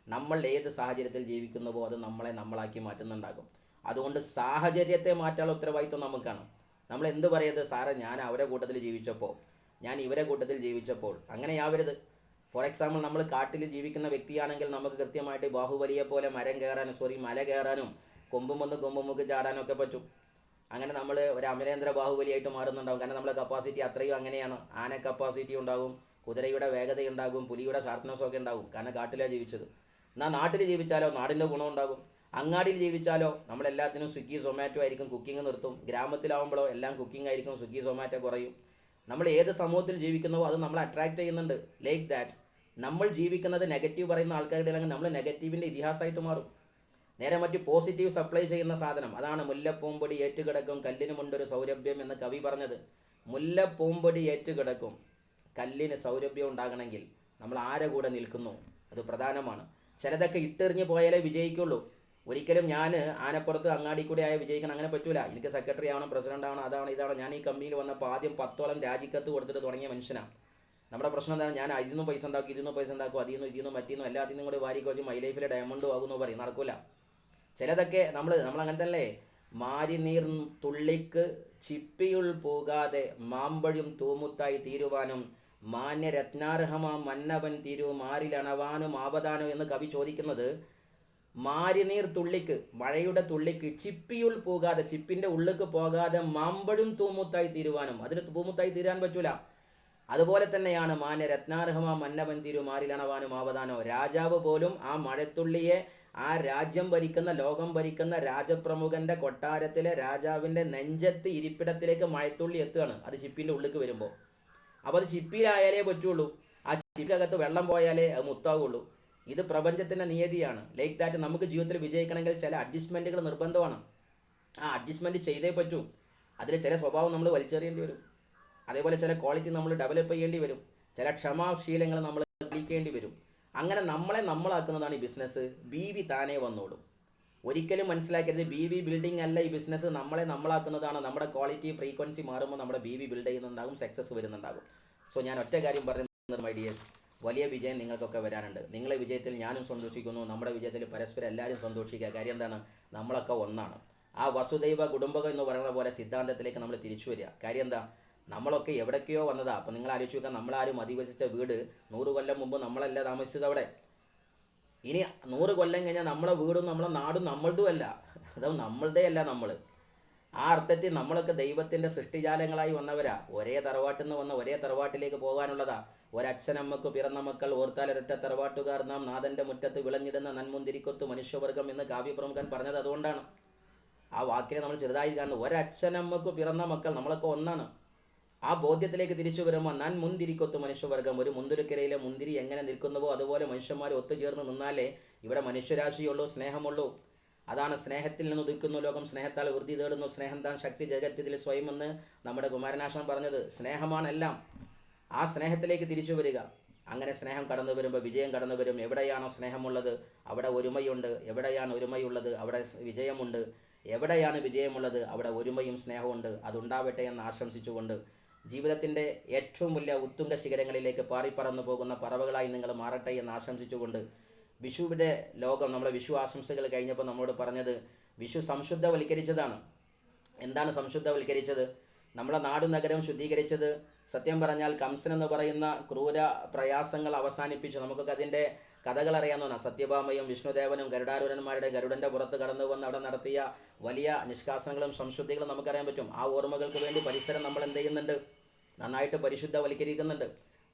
നമ്മൾ ഏത് സാഹചര്യത്തിൽ ജീവിക്കുന്നുവോ അത് നമ്മളെ നമ്മളാക്കി മാറ്റുന്നുണ്ടാകും. അതുകൊണ്ട് സാഹചര്യത്തെ മാറ്റാനുള്ള ഉത്തരവാദിത്വം നമുക്കാണ്. നമ്മൾ എന്ത് പറയരുത്, സാറേ ഞാൻ അവരെ കൂട്ടത്തിൽ ജീവിച്ചപ്പോൾ, ഞാൻ ഇവരെ കൂട്ടത്തിൽ ജീവിച്ചപ്പോൾ, അങ്ങനെയാവരുത്. ഫോർ എക്സാമ്പിൾ, നമ്മൾ കാട്ടിൽ ജീവിക്കുന്ന വ്യക്തിയാണെങ്കിൽ നമുക്ക് കൃത്യമായിട്ട് ബാഹുബലിയെ പോലെ മല കയറാനും കൊമ്പുമൊന്ന് ചാടാനും ഒക്കെ പറ്റും. അങ്ങനെ നമ്മൾ ഒരു അമരേന്ദ്ര ബാഹുബലിയായിട്ട് മാറുന്നുണ്ടാകും. കാരണം നമ്മുടെ കപ്പാസിറ്റി അത്രയും അങ്ങനെയാണ്. ആന കപ്പാസിറ്റി ഉണ്ടാകും, കുതിരയുടെ വേഗതയുണ്ടാകും, പുലിയുടെ ഷാർപ്നെസ്സൊക്കെ ഉണ്ടാകും. കാരണം കാട്ടിലാണ് ജീവിച്ചത്. എന്നാൽ നാട്ടിൽ ജീവിച്ചാലോ നാടിൻ്റെ ഗുണം ഉണ്ടാകും. അങ്ങാടിയിൽ ജീവിച്ചാലോ നമ്മളെല്ലാത്തിനും സ്വിഗ്ഗി സൊമാറ്റോ ആയിരിക്കും, കുക്കിംഗ് നിർത്തും. ഗ്രാമത്തിലാവുമ്പോഴോ എല്ലാം കുക്കിംഗ് ആയിരിക്കും, സ്വിഗ്ഗി സൊമാറ്റോ കുറയും. നമ്മൾ ഏത് സമൂഹത്തിൽ ജീവിക്കുന്നുവോ അത് നമ്മളെ അട്രാക്റ്റ് ചെയ്യുന്നുണ്ട്. ലൈക്ക് ദാറ്റ് നമ്മൾ ജീവിക്കുന്നത് നെഗറ്റീവ് പറയുന്ന ആൾക്കാരുടെ അല്ലെങ്കിൽ നമ്മൾ നെഗറ്റീവിൻ്റെ ഇതിഹാസമായിട്ട് മാറും. നേരെ മറ്റ് പോസിറ്റീവ് സപ്ലൈ ചെയ്യുന്ന സാധനം, അതാണ് മുല്ലപ്പൂമ്പൊടി ഏറ്റുകിടക്കും കല്ലിനുമുണ്ടൊരു സൗരഭ്യം എന്ന് കവി പറഞ്ഞത്. മുല്ലപ്പൂമ്പൊടി ഏറ്റുകിടക്കും, കല്ലിന് സൗരഭ്യം ഉണ്ടാകണമെങ്കിൽ നമ്മൾ ആരെ കൂടെ നിൽക്കുന്നു അത് പ്രധാനമാണ്. ചിലതൊക്കെ ഇട്ടെറിഞ്ഞ് പോയാലേ വിജയിക്കുള്ളൂ. ഒരിക്കലും ഞാൻ ആനപ്പുറത്ത് അങ്ങാടി കൂടെ ആയ വിജയിക്കണം, അങ്ങനെ പറ്റൂല. എനിക്ക് സെക്രട്ടറി ആവണം, പ്രസിഡന്റ് ആവണം, അതാണ് ഇതാണ്. ഞാൻ ഈ കമ്പനിയിൽ വന്നപ്പോൾ ആദ്യം 10ഓളം രാജിക്കത്ത് കൊടുത്തിട്ട് തുടങ്ങിയ മനുഷ്യനാണ്. നമ്മുടെ പ്രശ്നം എന്താണ്, ഞാൻ അതിൽ പൈസ ഉണ്ടാക്കും, പൈസ ഉണ്ടാക്കും, ഇതിൽ മറ്റീന്നും എല്ലാത്തിൽ നിന്നും കൂടെ വാരി കുറച്ച് മൈ ലൈഫിലെ ഡയമണ്ടും ആകുമെന്ന് പറയും, നടക്കില്ല. ചിലതൊക്കെ നമ്മൾ അങ്ങനെ തന്നെ, മാരിനീർ തുള്ളിക്ക് ചിപ്പിയുൾ പോകാതെ മാമ്പഴും തൂമുത്തായി തീരുവാനും മാന്യരത്നാർഹമാ മന്നവൻ തിരു മാറിലണവാനും ആപദാനോ എന്ന് കവി ചോദിക്കുന്നത്, മാരിനീർ തുള്ളിക്ക്, മഴയുടെ തുള്ളിക്ക് ചിപ്പിയുൾ പോകാതെ, ചിപ്പിൻ്റെ ഉള്ളിക്ക് പോകാതെ മാമ്പഴും തൂമുത്തായി തീരുവാനും, അതിന് തൂമുത്തായി തീരാൻ പറ്റൂല. അതുപോലെ തന്നെയാണ് മാന്യരത്നാർഹമാ മന്നവൻ തിരു മാറിലണവാനും ആപദാനോ. രാജാവ് പോലും ആ മഴത്തുള്ളിയെ ആ രാജ്യം ഭരിക്കുന്ന, ലോകം ഭരിക്കുന്ന രാജപ്രമുഖൻ്റെ കൊട്ടാരത്തിലെ രാജാവിൻ്റെ നെഞ്ചത്ത് ഇരിപ്പിടത്തിലേക്ക് മഴത്തുള്ളി എത്തുകയാണ്, അത് ചിപ്പിൻ്റെ ഉള്ളിലേക്ക് വരുമ്പോൾ. അപ്പോൾ അത് ചിപ്പിയിലായാലേ പറ്റുള്ളൂ. ആ ചിപ്പിക്കകത്ത് വെള്ളം പോയാലേ അത് മുത്താവുള്ളൂ. ഇത് പ്രപഞ്ചത്തിൻ്റെ നിയതിയാണ്. ലൈക്ക് ദാറ്റ് നമുക്ക് ജീവിതത്തിൽ വിജയിക്കണമെങ്കിൽ ചില അഡ്ജസ്റ്റ്മെൻറ്റുകൾ നിർബന്ധമാണ്. ആ അഡ്ജസ്റ്റ്മെൻറ്റ് ചെയ്തേ പറ്റൂ. അതിൽ ചില സ്വഭാവം നമ്മൾ വലിച്ചെറിയേണ്ടി വരും. അതേപോലെ ചില ക്വാളിറ്റി നമ്മൾ ഡെവലപ്പ് ചെയ്യേണ്ടി വരും. ചില ക്ഷമാശീലങ്ങൾ നമ്മൾ കളിക്കേണ്ടി വരും. അങ്ങനെ നമ്മളാക്കുന്നതാണ് ഈ ബിസിനസ്. BV താനേ വന്നോളും. ഒരിക്കലും മനസ്സിലാക്കരുത്, BV ബിൽഡിംഗ് അല്ല ഈ ബിസിനസ്, നമ്മളാക്കുന്നതാണ്. നമ്മുടെ ക്വാളിറ്റി ഫ്രീക്വൻസി മാറുമ്പോൾ നമ്മുടെ BV ബിൽഡ് ചെയ്യുന്നുണ്ടാകും, സക്സസ് വരുന്നുണ്ടാകും. സോ ഞാൻ ഒറ്റ കാര്യം പറയുന്നത്, മൈ ഡിയേഴ്സ്, വലിയ വിജയം നിങ്ങൾക്കൊക്കെ വരാനുണ്ട്. നിങ്ങളെ വിജയത്തിൽ ഞാനും സന്തോഷിക്കുന്നു, നമ്മുടെ വിജയത്തിൽ പരസ്പരം എല്ലാവരും സന്തോഷിക്കുക. കാര്യം എന്താണ്, നമ്മളൊക്കെ ഒന്നാണ്. ആ വസുദൈവ കുടുംബകം എന്ന് പറയുന്ന പോലെ സിദ്ധാന്തത്തിലേക്ക് നമ്മൾ തിരിച്ചു വരിക. കാര്യം എന്താ, നമ്മളൊക്കെ എവിടേക്കോ വന്നതാ. അപ്പം നിങ്ങൾ ആലോചിച്ച് നോക്കുക, നമ്മളാരും അധിവസിച്ച വീട് 100 കൊല്ലം മുമ്പ് നമ്മളല്ല താമസിച്ചത് അവിടെ. ഇനി 100 കൊല്ലം കഴിഞ്ഞാൽ നമ്മളെ വീടും നമ്മളെ നാടും നമ്മളതും അല്ല, അത് നമ്മളുടെ അല്ല. നമ്മൾ ആ അർത്ഥത്തിൽ നമ്മളൊക്കെ ദൈവത്തിൻ്റെ സൃഷ്ടിജാലങ്ങളായി വന്നവരാ. ഒരേ തറവാട്ടിൽ നിന്ന് വന്ന ഒരേ തറവാട്ടിലേക്ക് പോകാനുള്ളതാ. ഒരച്ഛനമ്മക്ക് പിറന്ന മക്കൾ ഓർത്താലൊരൊറ്റ തറവാട്ടുകാർ നാം, നാഥൻ്റെ മുറ്റത്ത് വിളഞ്ഞിടുന്ന നന്മുന്തിരിക്കൊത്ത് മനുഷ്യവർഗം എന്ന് കാവ്യപ്രമുഖൻ പറഞ്ഞത് അതുകൊണ്ടാണ്. ആ വാക്കിനെ നമ്മൾ ചെറുതായി കാണുന്നു. ഒരച്ഛനമ്മക്ക് പിറന്ന മക്കൾ, നമ്മളൊക്കെ ഒന്നാണ്. ആ ബോധ്യത്തിലേക്ക് തിരിച്ചു വരുമ്പോൾ മുന്തിരിക്കൊത്ത് മനുഷ്യവർഗം, ഒരു മുന്തിരിക്കരയിലെ മുന്തിരി എങ്ങനെ നിൽക്കുന്നുവോ അതുപോലെ മനുഷ്യന്മാർ ഒത്തുചേർന്ന് നിന്നാലേ ഇവിടെ മനുഷ്യരാശിയുള്ളൂ, സ്നേഹമുള്ളൂ. അതാണ് സ്നേഹത്തിൽ നിന്ന് ഉദിക്കുന്നു ലോകം, സ്നേഹത്താൽ വൃദ്ധി തേടുന്നു, സ്നേഹം താൻ ശക്തി ജഗത്തിൽ സ്വയം എന്ന് നമ്മുടെ കുമാരനാശാൻ പറഞ്ഞത്. സ്നേഹമാണ് എല്ലാം. ആ സ്നേഹത്തിലേക്ക് തിരിച്ചു വരിക. അങ്ങനെ സ്നേഹം കടന്നു വരുമ്പോൾ വിജയം കടന്നു വരും. എവിടെയാണോ സ്നേഹമുള്ളത് അവിടെ ഒരുമയുണ്ട്. എവിടെയാണ് ഒരുമയുള്ളത് അവിടെ വിജയമുണ്ട്. എവിടെയാണ് വിജയമുള്ളത് അവിടെ ഒരുമയും സ്നേഹമുണ്ട്. അതുണ്ടാവട്ടെ എന്ന് ആശംസിച്ചുകൊണ്ട് ജീവിതത്തിൻ്റെ ഏറ്റവും വലിയ ഉത്തുംഗ ശിഖരങ്ങളിലേക്ക് പാറിപ്പറന്നു പോകുന്ന പറവകളായി നിങ്ങൾ മാറട്ടെ എന്ന് ആശംസിച്ചുകൊണ്ട്, വിഷുവിൻ്റെ ലോകം, നമ്മുടെ വിഷു ആശംസകൾ കഴിഞ്ഞപ്പോൾ നമ്മളോട് പറഞ്ഞത് വിഷു സംശുദ്ധവൽക്കരിച്ചതാണ്. എന്താണ് സംശുദ്ധവൽക്കരിച്ചത്? നമ്മളെ നാടും നഗരം ശുദ്ധീകരിച്ചത്. സത്യം പറഞ്ഞാൽ കംസൻ എന്ന് പറയുന്ന ക്രൂര പ്രയാസങ്ങൾ അവസാനിപ്പിച്ചു. നമുക്കൊക്കെ അതിൻ്റെ കഥകൾ അറിയാവുന്നതാണ്. സത്യഭാമയും വിഷ്ണുദേവനും ഗരുഡാരൂരന്മാരുടെ ഗരുഡൻ്റെ പുറത്ത് കടന്നു വന്ന് അവിടെ നടത്തിയ വലിയ നിഷ്കാസനങ്ങളും സംശുദ്ധികളും നമുക്കറിയാൻ പറ്റും. ആ ഓർമ്മകൾക്ക് വേണ്ടി പരിസരം നമ്മൾ എന്ത് ചെയ്യുന്നുണ്ട്? നന്നായിട്ട് പരിശുദ്ധവൽക്കരിക്കുന്നുണ്ട്.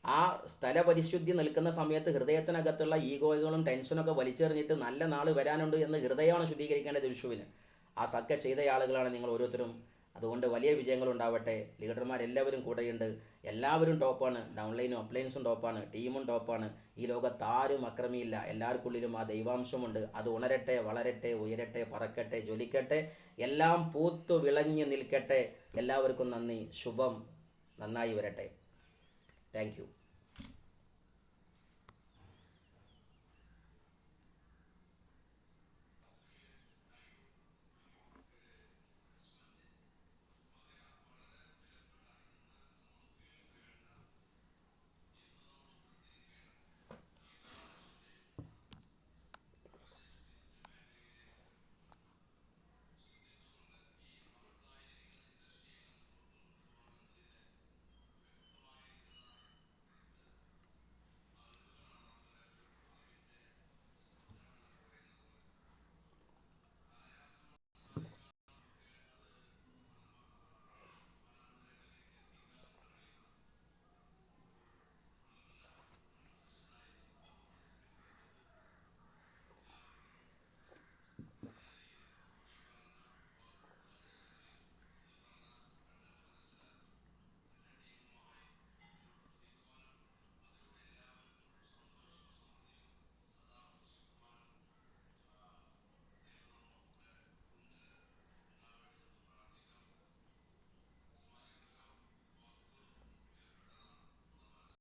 ആ സ്ഥലപരിശുദ്ധി നിൽക്കുന്ന സമയത്ത് ഹൃദയത്തിനകത്തുള്ള ഈഗോകളും ടെൻഷനൊക്കെ വലിച്ചെറിഞ്ഞിട്ട് നല്ല നാൾ വരാനുണ്ട് എന്ന് ഹൃദയമാണ് ശുദ്ധീകരിക്കേണ്ടത് വിഷുവിന്. ആ സക്ക ചെയ്ത ആളുകളാണ് നിങ്ങൾ ഓരോരുത്തരും. അതുകൊണ്ട് വലിയ വിജയങ്ങളുണ്ടാവട്ടെ. ലീഡർമാരെല്ലാവരും കൂടെയുണ്ട്. എല്ലാവരും ടോപ്പാണ്. ഡൗൺലൈനും അപ്ലൈൻസും ടോപ്പാണ്. ടീമും ടോപ്പാണ്. ഈ ലോകത്ത് ആരും അക്രമിയില്ല. എല്ലാവർക്കുള്ളിലും ആ ദൈവാംശമുണ്ട്. അത് ഉണരട്ടെ, വളരട്ടെ, ഉയരട്ടെ, പറക്കട്ടെ, ജ്വലിക്കട്ടെ, എല്ലാം പൂത്തു വിളഞ്ഞ് നിൽക്കട്ടെ. എല്ലാവർക്കും നന്ദി. ശുഭം. നന്നായി വരട്ടെ. Thank you.